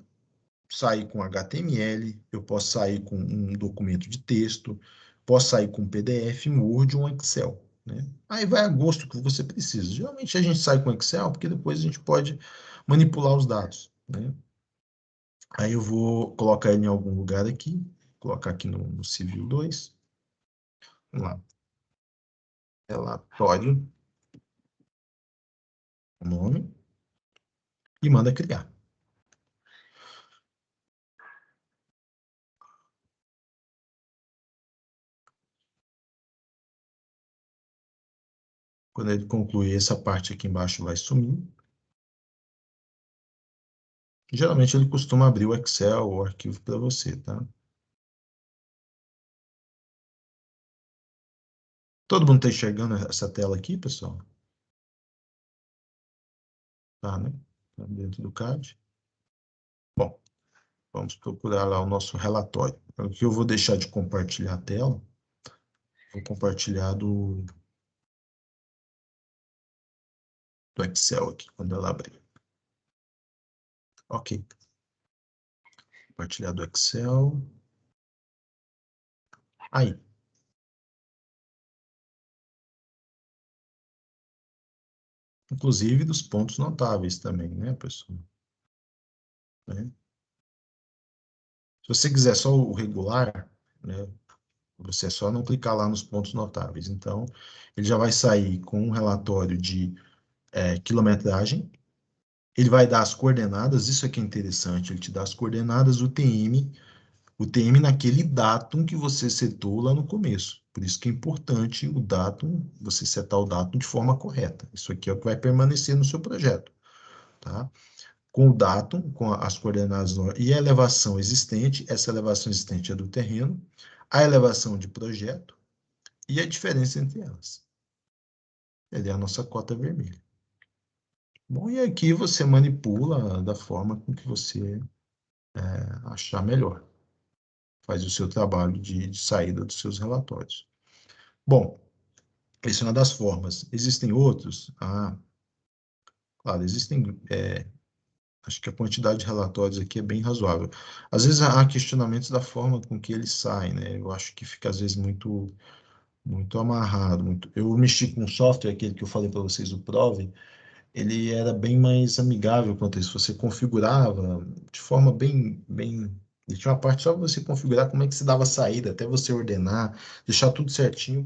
sair com HTML, eu posso sair com um documento de texto, posso sair com um PDF, um Word ou um Excel, né? Aí vai a gosto que você precisa. Geralmente a gente sai com Excel porque depois a gente pode manipular os dados, né? Aí eu vou colocar ele em algum lugar aqui, colocar aqui no Civil 2. Vamos lá. Relatório, o nome, e manda criar. Quando ele concluir, essa parte aqui embaixo vai sumir. Geralmente ele costuma abrir o Excel ou o arquivo para você, tá? Todo mundo está enxergando essa tela aqui, pessoal? Tá, né? Tá dentro do CAD. Bom, vamos procurar lá o nosso relatório. Aqui eu vou deixar de compartilhar a tela. Vou compartilhar do Excel aqui, quando ela abrir. Ok. Compartilhar do Excel. Aí. Inclusive dos pontos notáveis também, né, pessoal? Né? Se você quiser só o regular, né, você é só não clicar lá nos pontos notáveis. Então, ele já vai sair com um relatório de quilometragem. Ele vai dar as coordenadas, isso aqui é interessante, ele te dá as coordenadas, o TM naquele datum que você setou lá no começo. Por isso que é importante o datum, você setar o datum de forma correta. Isso aqui é o que vai permanecer no seu projeto, tá? Com o datum, com as coordenadas e a elevação existente, essa elevação existente é do terreno, a elevação de projeto e a diferença entre elas. Ele é a nossa cota vermelha. Bom, e aqui você manipula da forma com que você achar melhor. Faz o seu trabalho de saída dos seus relatórios. Bom, essa é uma das formas. Existem outros? Claro, existem. Acho que a quantidade de relatórios aqui é bem razoável. Às vezes há questionamentos da forma com que eles saem, né? Eu acho que fica às vezes muito amarrado. Eu mexi com um software, aquele que eu falei para vocês, o Prove, ele era bem mais amigável quanto a isso. Você configurava de forma bem. Ele tinha uma parte só para você configurar como é que se dava a saída, até você ordenar, deixar tudo certinho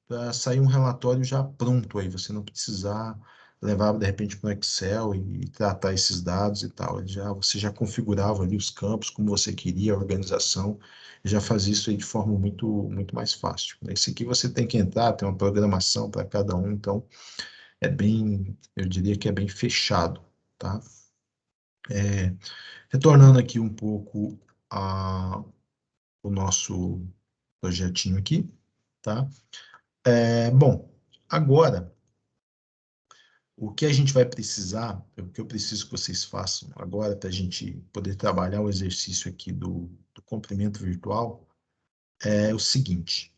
para sair um relatório já pronto aí, você não precisar levar de repente para o Excel e tratar esses dados e tal. Você já configurava ali os campos como você queria, a organização, e já fazia isso aí de forma muito mais fácil. Esse aqui você tem que entrar, tem uma programação para cada um, então eu diria que é bem fechado, tá? Retornando aqui um pouco o nosso projetinho aqui, tá? Bom, agora o que a gente vai precisar, o que eu preciso que vocês façam agora para a gente poder trabalhar o exercício aqui do comprimento virtual é o seguinte,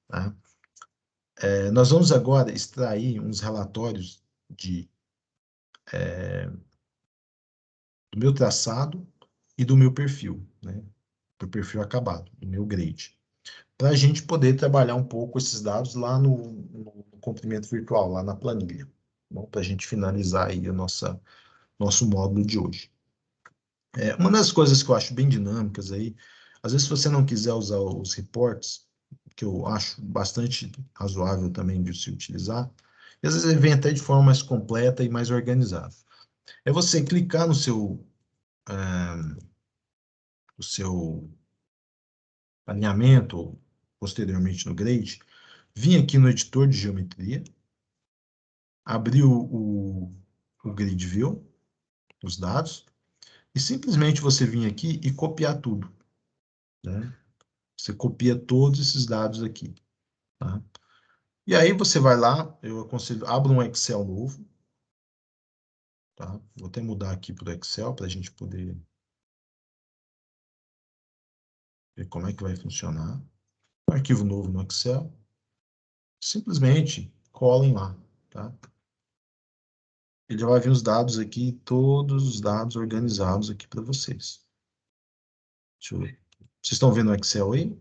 tá? Nós vamos agora extrair uns relatórios do meu traçado e do meu perfil, né? Do perfil acabado, do meu grade, para a gente poder trabalhar um pouco esses dados lá no comprimento virtual, lá na planilha, para a gente finalizar aí o nosso módulo de hoje. Uma das coisas que eu acho bem dinâmicas aí, às vezes se você não quiser usar os reports, que eu acho bastante razoável também de se utilizar, e às vezes ele vem até de forma mais completa e mais organizada. É você clicar no seu alinhamento, posteriormente no grade, vir aqui no editor de geometria, abrir o grid view, os dados, e simplesmente você vir aqui e copiar tudo, né? Você copia todos esses dados aqui, tá? E aí você vai lá, eu aconselho, abra um Excel novo, tá? Vou até mudar aqui para o Excel para a gente poder ver como é que vai funcionar. Um arquivo novo no Excel, simplesmente colhem lá, tá? Ele já vai vir os dados aqui, todos os dados organizados aqui para vocês. Deixa eu ver. Vocês estão vendo o Excel aí?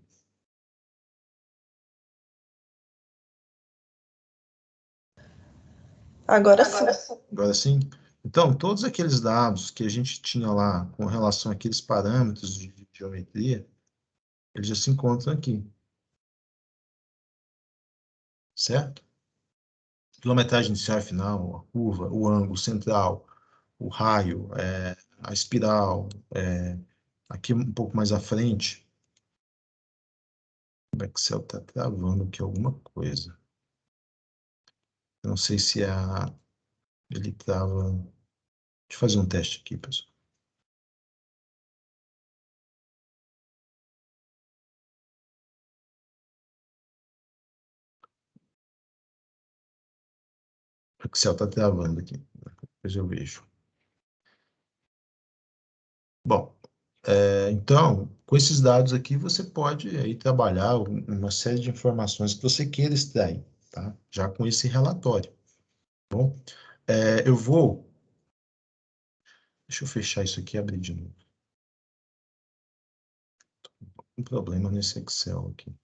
Agora sim. Agora sim. Então, todos aqueles dados que a gente tinha lá com relação àqueles parâmetros de geometria, eles já se encontram aqui, certo? Quilometragem inicial e final, a curva, o ângulo central, o raio, a espiral, aqui um pouco mais à frente. O Excel está travando aqui alguma coisa. Eu não sei se ele trava. Deixa eu fazer um teste aqui, pessoal. O Excel está travando aqui. Depois eu vejo. Bom, então, com esses dados aqui, você pode aí trabalhar uma série de informações que você queira extrair, tá? Já com esse relatório. Bom, eu vou. Deixa eu fechar isso aqui e abrir de novo. Um problema nesse Excel aqui.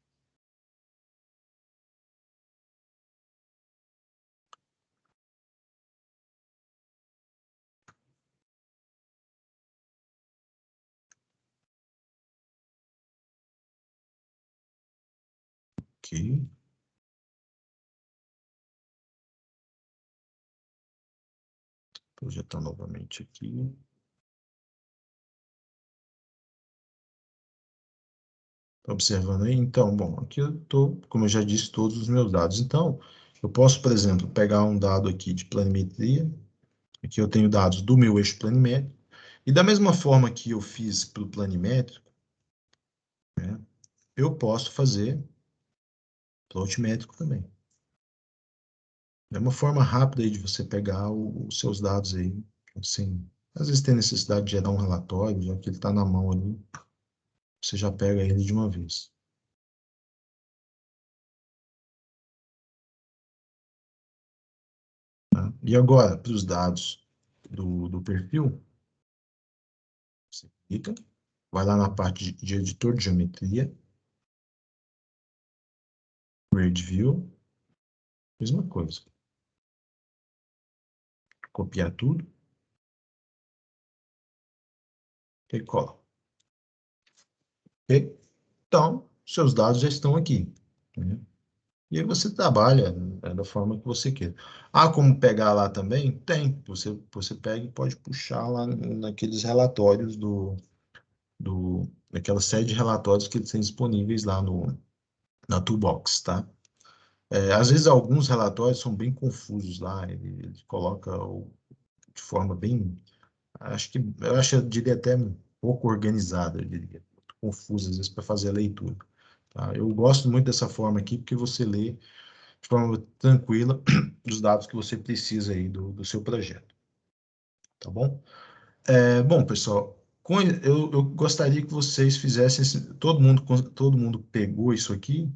Aqui. Projetar novamente aqui. Tá observando aí? Então, bom, aqui eu estou, como eu já disse, todos os meus dados. Então, eu posso, por exemplo, pegar um dado aqui de planimetria. Aqui eu tenho dados do meu eixo planimétrico. E da mesma forma que eu fiz para o planimétrico, né, eu posso fazer para o altimétrico também. É uma forma rápida aí de você pegar os seus dados aí, assim, às vezes tem necessidade de gerar um relatório, já que ele está na mão ali, você já pega ele de uma vez. Tá? E agora, para os dados do perfil, você clica, vai lá na parte de editor de geometria, Grid View, mesma coisa. Copiar tudo e cola. Ok? Então, seus dados já estão aqui. Né? E aí você trabalha, né, da forma que você quer. Ah, como pegar lá também? Tem. Você pega e pode puxar lá naqueles relatórios daquela série de relatórios que eles têm disponíveis lá na Toolbox, tá? Às vezes alguns relatórios são bem confusos lá, ele coloca de forma bem, eu diria até um pouco organizada, eu diria, muito confusa às vezes para fazer a leitura. Tá? Eu gosto muito dessa forma aqui, porque você lê de forma tranquila os dados que você precisa aí do seu projeto, tá bom? Bom, pessoal, eu gostaria que vocês fizessem, todo mundo pegou isso aqui,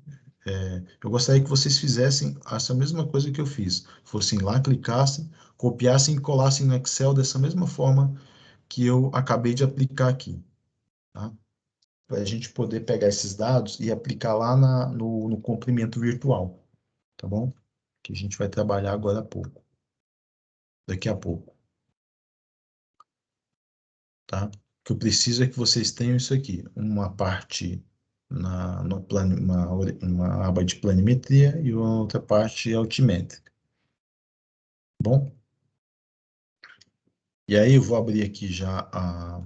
eu gostaria que vocês fizessem essa mesma coisa que eu fiz, fossem lá, clicassem, copiassem e colassem no Excel dessa mesma forma que eu acabei de aplicar aqui, tá? Para a gente poder pegar esses dados e aplicar lá no comprimento virtual, tá bom? Que a gente vai trabalhar agora há pouco, daqui a pouco, tá? O que eu preciso é que vocês tenham isso aqui, uma parte no plano, uma aba de planimetria e outra parte altimétrica, tá bom? E aí eu vou abrir aqui já a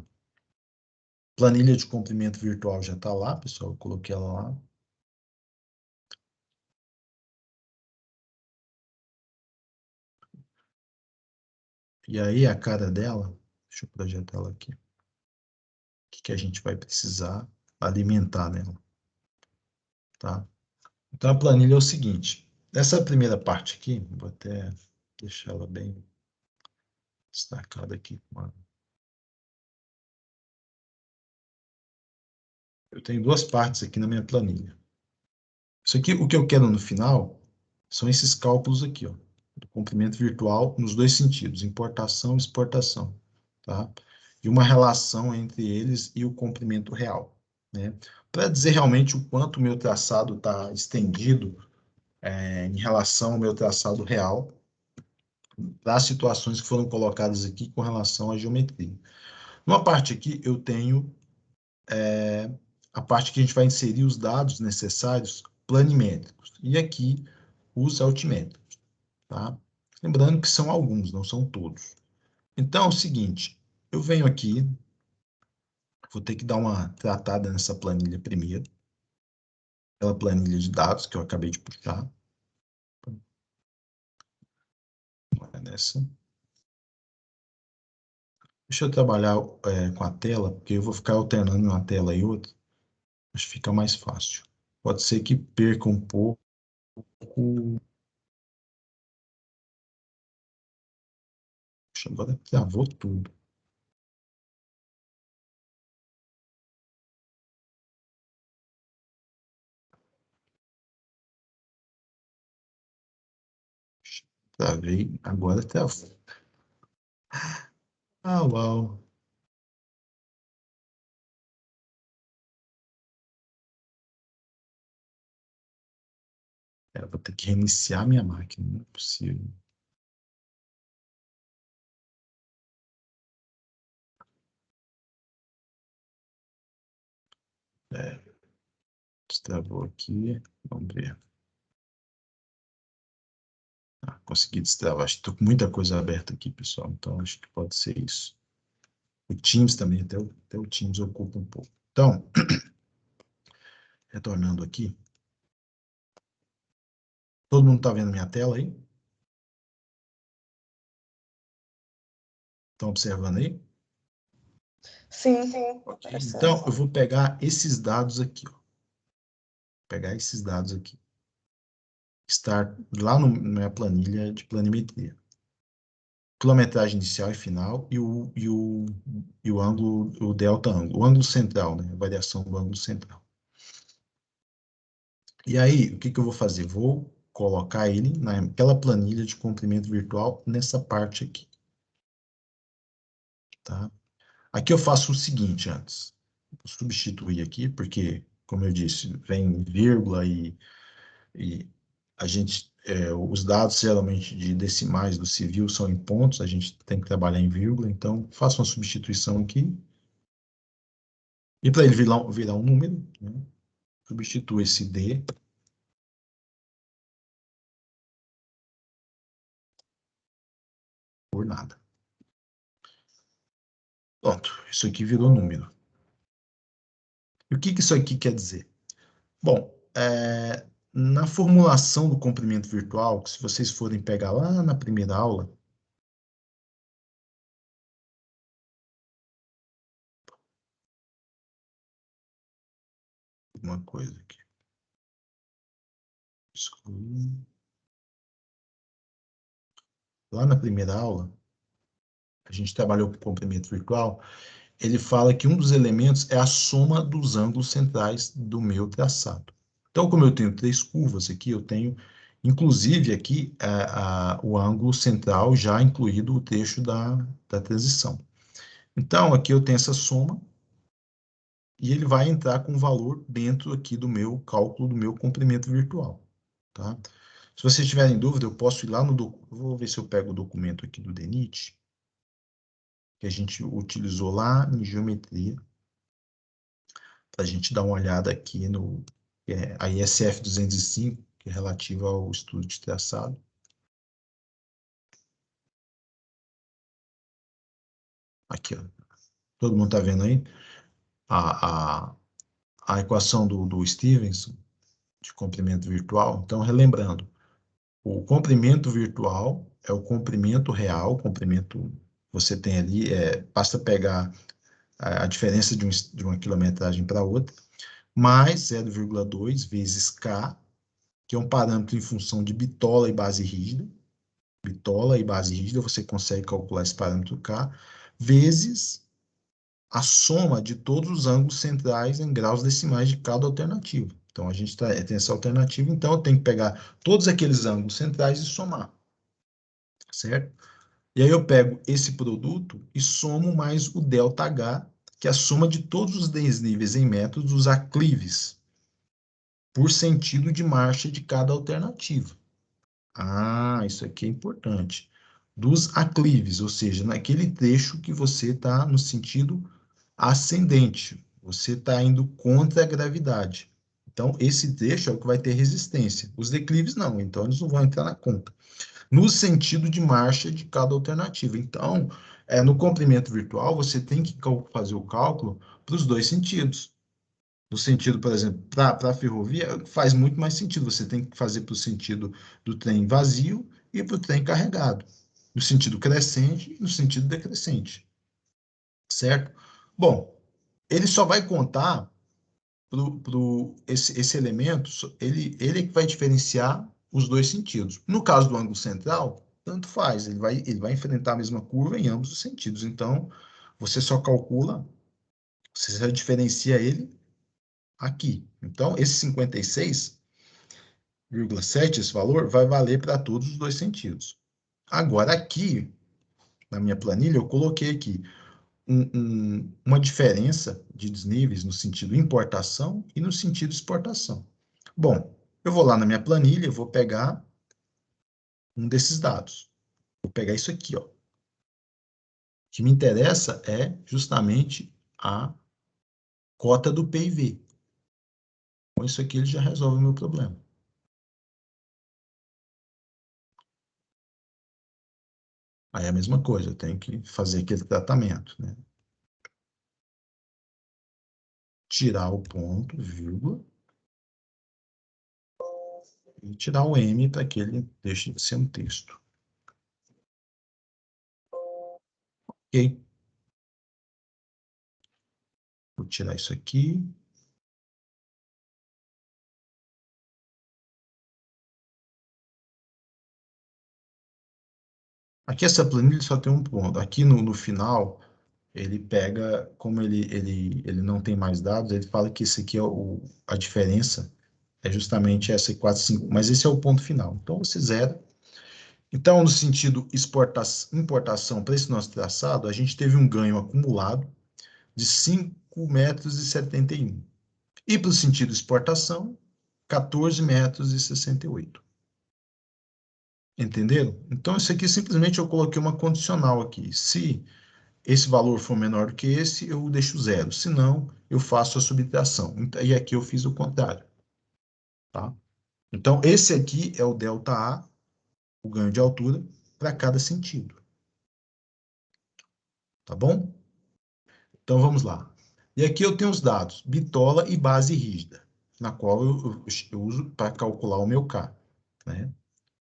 planilha de comprimento virtual, já está lá, pessoal, eu coloquei ela lá. E aí a cara dela, deixa eu projetar ela aqui, o que a gente vai precisar alimentar nela, tá? Então a planilha é o seguinte, essa primeira parte aqui, vou até deixar ela bem destacada aqui. Eu tenho duas partes aqui na minha planilha. Isso aqui, o que eu quero no final, são esses cálculos aqui, ó, do comprimento virtual nos dois sentidos, importação e exportação, tá? E uma relação entre eles e o comprimento real, né? Para dizer realmente o quanto o meu traçado está estendido em relação ao meu traçado real, das situações que foram colocadas aqui com relação à geometria. Numa parte aqui, eu tenho a parte que a gente vai inserir os dados necessários planimétricos. E aqui, os altimétricos, tá? Lembrando que são alguns, não são todos. Então, é o seguinte, eu venho aqui, vou ter que dar uma tratada nessa planilha primeiro, aquela planilha de dados que eu acabei de puxar. Nessa. Deixa eu trabalhar com a tela, porque eu vou ficar alternando uma tela e outra. Acho que fica mais fácil. Pode ser que perca um pouco. Puxa, agora travou tudo. Travei, agora travou. Ah, uau. Vou ter que reiniciar minha máquina, não é possível. É, destravou aqui, vamos ver. Consegui destravar. Acho que estou com muita coisa aberta aqui, pessoal, então acho que pode ser isso. O Teams também, até o Teams ocupa um pouco. Então, retornando aqui. Todo mundo está vendo minha tela aí? Estão observando aí? Sim, Ok. aparecendo. Então, eu vou pegar esses dados aqui, ó. Pegar esses dados aqui. estar lá na minha planilha de planimetria. Quilometragem inicial e final e o ângulo, o delta ângulo, o ângulo central, né? A variação do ângulo central. E aí, o que que eu vou fazer? Vou colocar ele naquela planilha de comprimento virtual nessa parte aqui. Tá? Aqui eu faço o seguinte antes. Vou substituir aqui, porque, como eu disse, vem vírgula e a gente, os dados geralmente de decimais do civil são em pontos, a gente tem que trabalhar em vírgula, então faço uma substituição aqui. E para ele virar um número, né, substituo esse D por nada. Pronto, isso aqui virou número. E o que que isso aqui quer dizer? Bom, na formulação do comprimento virtual, que se vocês forem pegar lá na primeira aula, uma coisa aqui. Excluir. Lá na primeira aula, a gente trabalhou com comprimento virtual, ele fala que um dos elementos é a soma dos ângulos centrais do meu traçado. Então, como eu tenho 3 curvas aqui, eu tenho, inclusive aqui, o ângulo central já incluído o trecho da transição. Então, aqui eu tenho essa soma, e ele vai entrar com valor dentro aqui do meu cálculo do meu comprimento virtual, tá? Se vocês tiverem dúvida, eu posso ir lá no vou ver se eu pego o documento aqui do DENIT, que a gente utilizou lá em geometria, para a gente dar uma olhada aqui no a ISF 205, que é relativa ao estudo de traçado. Aqui, ó. Todo mundo está vendo aí? A equação do Stevenson, de comprimento virtual. Então, relembrando, o comprimento virtual é o comprimento real, comprimento você tem ali, basta pegar a diferença de uma quilometragem para outra, mais 0,2 vezes K, que é um parâmetro em função de bitola e base rígida. Bitola e base rígida, você consegue calcular esse parâmetro K, vezes a soma de todos os ângulos centrais em graus decimais de cada alternativa. Então, a gente tem essa alternativa, então eu tenho que pegar todos aqueles ângulos centrais e somar, certo? E aí eu pego esse produto e somo mais o ΔH, que é a soma de todos os desníveis em metros dos aclives por sentido de marcha de cada alternativa. Ah, isso aqui é importante. Dos aclives, ou seja, naquele trecho que você está no sentido ascendente, você está indo contra a gravidade. Então, esse trecho é o que vai ter resistência. Os declives não, então eles não vão entrar na conta. No sentido de marcha de cada alternativa. Então, no comprimento virtual, você tem que fazer o cálculo para os dois sentidos. No sentido, por exemplo, para a ferrovia, faz muito mais sentido. Você tem que fazer para o sentido do trem vazio e para o trem carregado. No sentido crescente e no sentido decrescente. Certo? Bom, ele só vai contar esse elemento, ele é que vai diferenciar os dois sentidos. No caso do ângulo central, tanto faz, ele vai enfrentar a mesma curva em ambos os sentidos. Então, você só calcula, você só diferencia ele aqui. Então, esse 56,7, esse valor, vai valer para todos os dois sentidos. Agora, aqui, na minha planilha, eu coloquei aqui uma diferença de desníveis no sentido importação e no sentido exportação. Bom, eu vou lá na minha planilha, eu vou pegar um desses dados. Vou pegar isso aqui, ó. O que me interessa é justamente a cota do PIV. Com isso aqui ele já resolve o meu problema. Aí é a mesma coisa, eu tenho que fazer aquele tratamento, né? Tirar o ponto, vírgula, e tirar o M para que ele deixe de ser um texto. Ok? Vou tirar isso aqui. Aqui essa planilha só tem um ponto. Aqui no final, ele pega, como ele não tem mais dados, ele fala que esse aqui é a diferença, é justamente essa 4,5, mas esse é o ponto final. Então, você zera. Então, no sentido importação para esse nosso traçado, a gente teve um ganho acumulado de 5,71 metros. E para o sentido exportação, 14,68 metros. Entenderam? Então, isso aqui simplesmente eu coloquei uma condicional aqui. Se esse valor for menor do que esse, eu deixo zero. Se não, eu faço a subtração. E aqui eu fiz o contrário. Tá? Então, esse aqui é o ΔA, o ganho de altura, para cada sentido. Tá bom? Então, vamos lá. E aqui eu tenho os dados, bitola e base rígida, na qual eu uso para calcular o meu K. Né?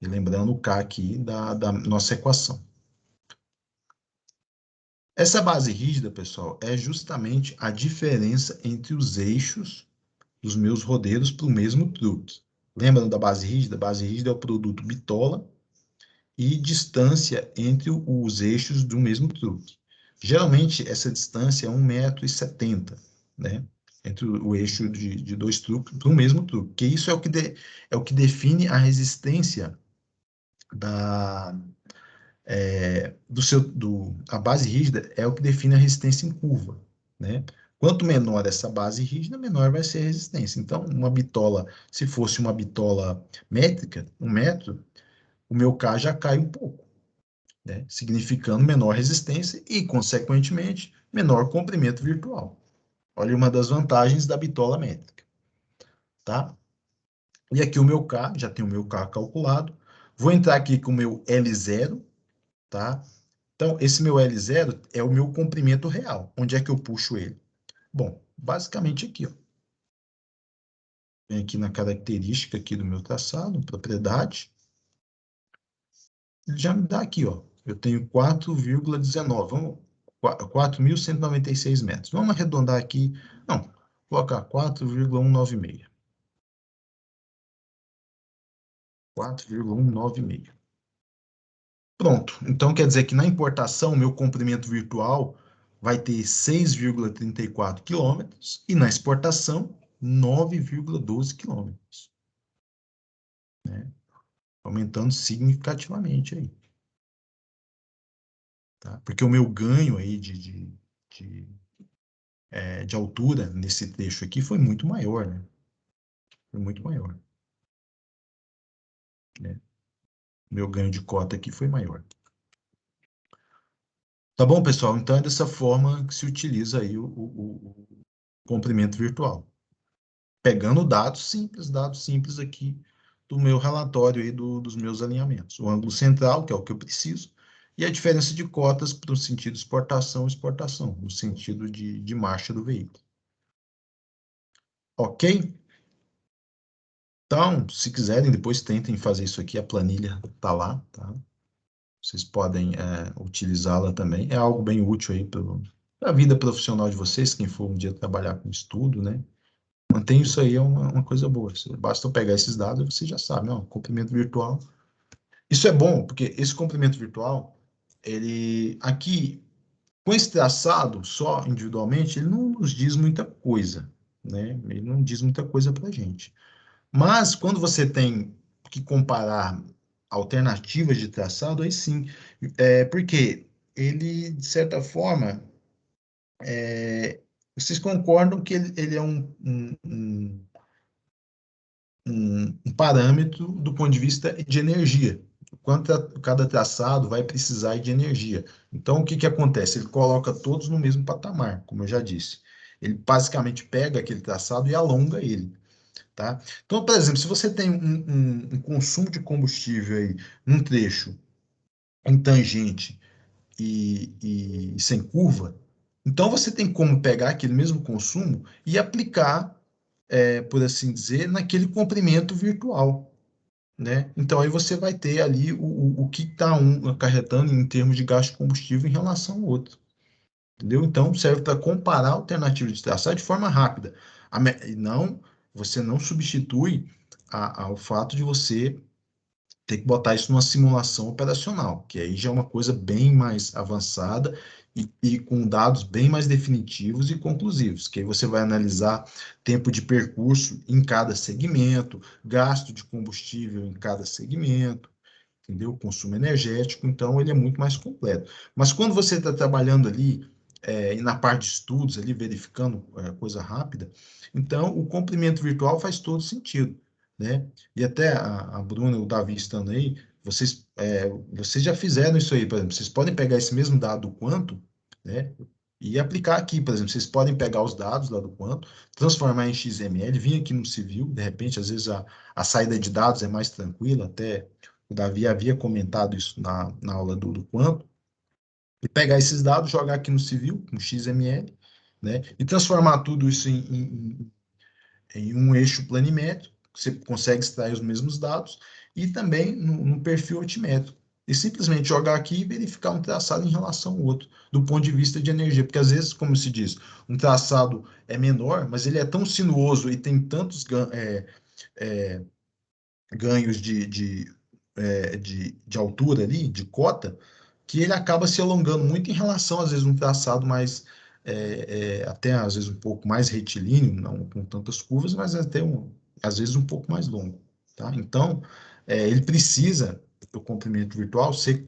E lembrando o K aqui da nossa equação. Essa base rígida, pessoal, é justamente a diferença entre os eixos dos meus rodeios para o mesmo truque. Lembram da base rígida? A base rígida é o produto bitola e distância entre os eixos do mesmo truque. Geralmente, essa distância é 1,70 m, né? Entre o eixo de dois truques para o mesmo truque. Que isso é o que define a resistência a base rígida é o que define a resistência em curva, né? Quanto menor essa base rígida, menor vai ser a resistência. Então, uma bitola, se fosse uma bitola métrica, 1 metro, o meu K já cai um pouco, né? Significando menor resistência e, consequentemente, menor comprimento virtual. Olha uma das vantagens da bitola métrica, tá? E aqui o meu K, já tem o meu K calculado. Vou entrar aqui com o meu L0, tá? Então, esse meu L0 é o meu comprimento real. Onde é que eu puxo ele? Bom, basicamente aqui, ó. Vem aqui na característica aqui do meu traçado, propriedade. Ele já me dá aqui, ó. Eu tenho 4,19, 4.196 metros. Vamos arredondar aqui. Não, vou colocar 4,196. 4,196. Pronto. Então, quer dizer que na importação, meu comprimento virtual vai ter 6,34 quilômetros e na exportação, 9,12 quilômetros. Né? Aumentando significativamente aí. Tá? Porque o meu ganho aí de altura nesse trecho aqui foi muito maior, né? Foi muito maior. Né? Meu ganho de cota aqui foi maior. Tá bom, pessoal? Então é dessa forma que se utiliza aí o comprimento virtual. Pegando dados simples aqui do meu relatório aí dos meus alinhamentos. O ângulo central, que é o que eu preciso, e a diferença de cotas para o sentido exportação e exportação, no sentido de marcha do veículo. Ok? Então, se quiserem, depois tentem fazer isso aqui, a planilha está lá, tá? Vocês podem utilizá-la também. É algo bem útil aí para a vida profissional de vocês, quem for um dia trabalhar com estudo, né? Mantém isso aí, é uma coisa boa. Basta pegar esses dados e você já sabe, não, comprimento virtual. Isso é bom, porque esse comprimento virtual, ele aqui, com esse traçado só individualmente, ele não nos diz muita coisa, né? Ele não diz muita coisa para a gente. Mas quando você tem que comparar alternativas de traçado, aí sim. Porque ele, de certa forma, vocês concordam que ele é um parâmetro do ponto de vista de energia. Quanto cada traçado vai precisar de energia. Então, o que acontece? Ele coloca todos no mesmo patamar, como eu já disse. Ele basicamente pega aquele traçado e alonga ele. Tá? Então, por exemplo, se você tem um consumo de combustível aí num trecho em tangente e sem curva, então você tem como pegar aquele mesmo consumo e aplicar, por assim dizer, naquele comprimento virtual. Né? Então, aí você vai ter ali o que está acarretando em termos de gasto de combustível em relação ao outro. Entendeu? Então, serve para comparar alternativas de traçado de forma rápida. Você não substitui ao fato de você ter que botar isso numa simulação operacional, que aí já é uma coisa bem mais avançada e com dados bem mais definitivos e conclusivos, que aí você vai analisar tempo de percurso em cada segmento, gasto de combustível em cada segmento, entendeu? Consumo energético, então ele é muito mais completo. Mas quando você está trabalhando ali, e na parte de estudos, ali, verificando coisa rápida, então o comprimento virtual faz todo sentido, né? E até a Bruna e o Davi estando aí, vocês já fizeram isso aí, por exemplo, vocês podem pegar esse mesmo dado do quanto, né? E aplicar aqui, por exemplo, vocês podem pegar os dados lá do quanto, transformar em XML, vir aqui no civil, de repente, às vezes a saída de dados é mais tranquila, até o Davi havia comentado isso na aula do quanto, e pegar esses dados, jogar aqui no civil, no XML, né, e transformar tudo isso em um eixo planimétrico, você consegue extrair os mesmos dados, e também no perfil altimétrico. E simplesmente jogar aqui e verificar um traçado em relação ao outro, do ponto de vista de energia. Porque às vezes, como se diz, um traçado é menor, mas ele é tão sinuoso e tem tantos ganhos de altura ali, de cota, que ele acaba se alongando muito em relação, às vezes, um traçado mais, até às vezes um pouco mais retilíneo, não com tantas curvas, mas até às vezes um pouco mais longo, tá? Então, ele precisa, o comprimento virtual, ser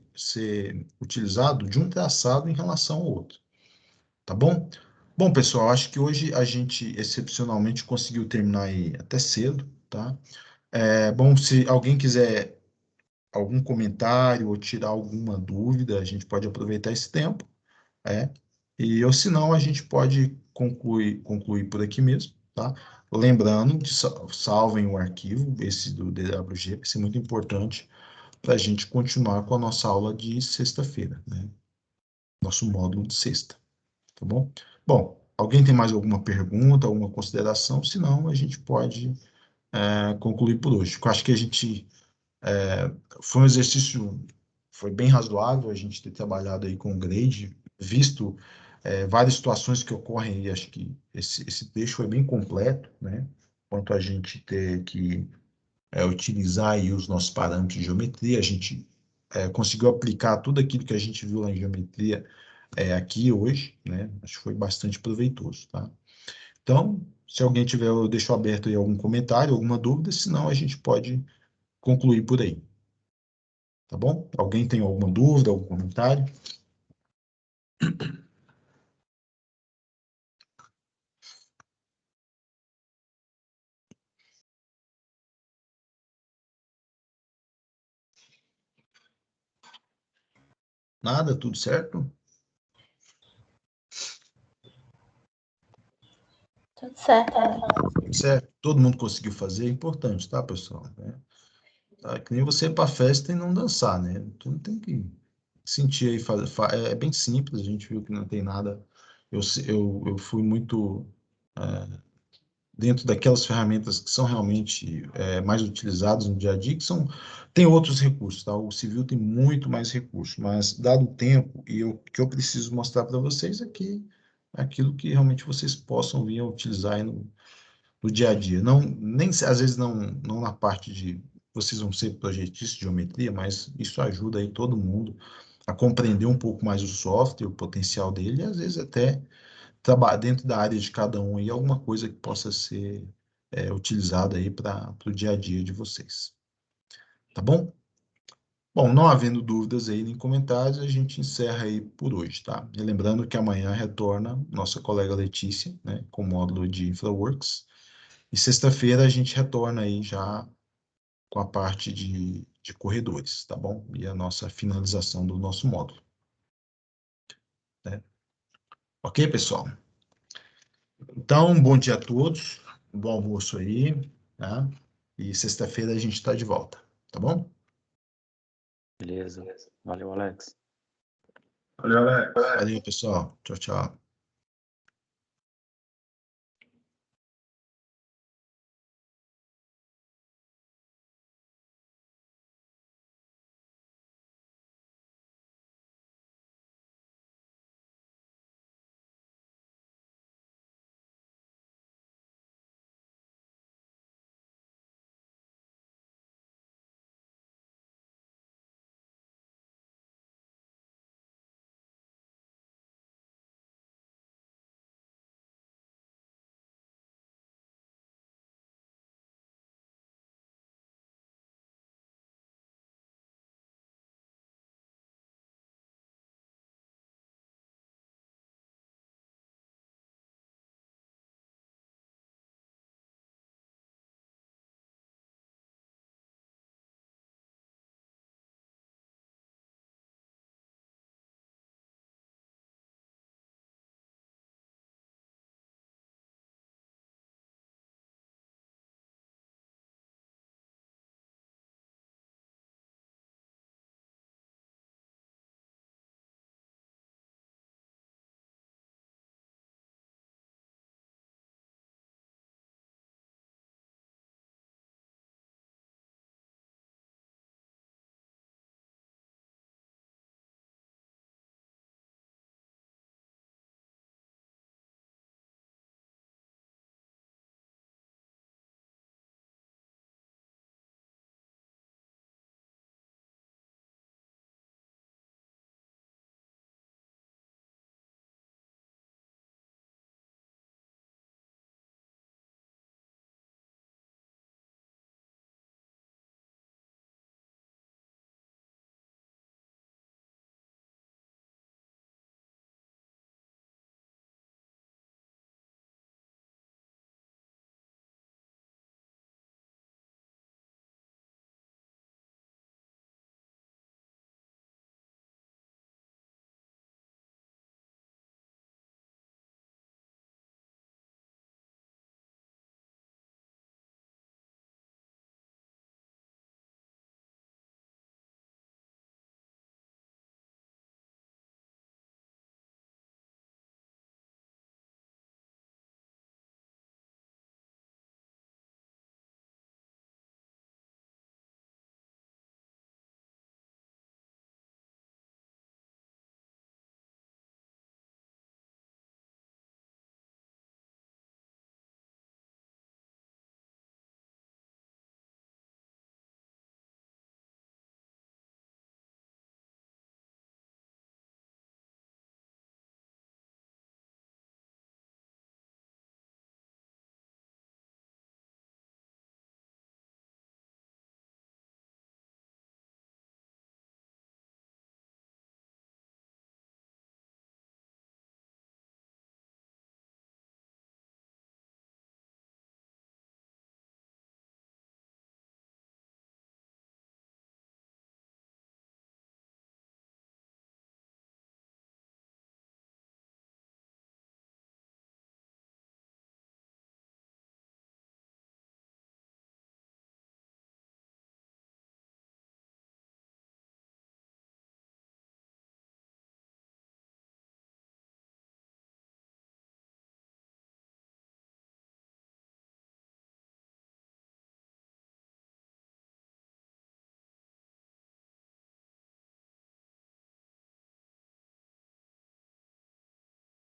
utilizado de um traçado em relação ao outro, tá bom? Bom, pessoal, acho que hoje a gente, excepcionalmente, conseguiu terminar aí até cedo, tá? Bom, se alguém quiser algum comentário ou tirar alguma dúvida, a gente pode aproveitar esse tempo, é. E ou se não, a gente pode concluir por aqui mesmo, tá? Lembrando que salvem o arquivo, esse do DWG, vai ser muito importante para a gente continuar com a nossa aula de sexta-feira, né? Nosso módulo de sexta, tá bom? Bom, alguém tem mais alguma pergunta, alguma consideração? Se não, a gente pode concluir por hoje. Eu acho que a gente foi um exercício, foi bem razoável a gente ter trabalhado aí com o grade, visto várias situações que ocorrem, e acho que esse texto foi bem completo, né? Quanto a gente ter que utilizar aí os nossos parâmetros de geometria, a gente conseguiu aplicar tudo aquilo que a gente viu lá em geometria aqui hoje, né? Acho que foi bastante proveitoso, tá? Então, se alguém tiver, eu deixo aberto aí algum comentário, alguma dúvida, senão a gente pode concluir por aí. Tá bom? Alguém tem alguma dúvida, algum comentário? Nada? Tudo certo? Tudo certo, Alex. Certo. Todo mundo conseguiu fazer, é importante, tá, pessoal? Tá, que nem você ir para festa e não dançar, né? Então tem que sentir aí, é bem simples, a gente viu que não tem nada. Eu fui muito dentro daquelas ferramentas que são realmente mais utilizadas no dia a dia, tem outros recursos, tá? O civil tem muito mais recursos, mas dado o tempo, o que eu preciso mostrar para vocês é que aquilo que realmente vocês possam vir a utilizar aí no dia a dia. Não, nem às vezes não na parte de vocês vão ser projetistas de geometria, mas isso ajuda aí todo mundo a compreender um pouco mais o software, o potencial dele, e às vezes até trabalhar dentro da área de cada um aí, alguma coisa que possa ser utilizada aí para o dia a dia de vocês. Tá bom? Bom, não havendo dúvidas aí nem comentários, a gente encerra aí por hoje, tá? E lembrando que amanhã retorna nossa colega Letícia, né, com o módulo de InfraWorks, e sexta-feira a gente retorna aí já com a parte de corredores, tá bom? E a nossa finalização do nosso módulo. Né? Ok, pessoal? Então, bom dia a todos, um bom almoço aí, tá? E sexta-feira a gente está de volta, tá bom? Beleza. Valeu, Alex. Valeu, pessoal. Tchau, tchau.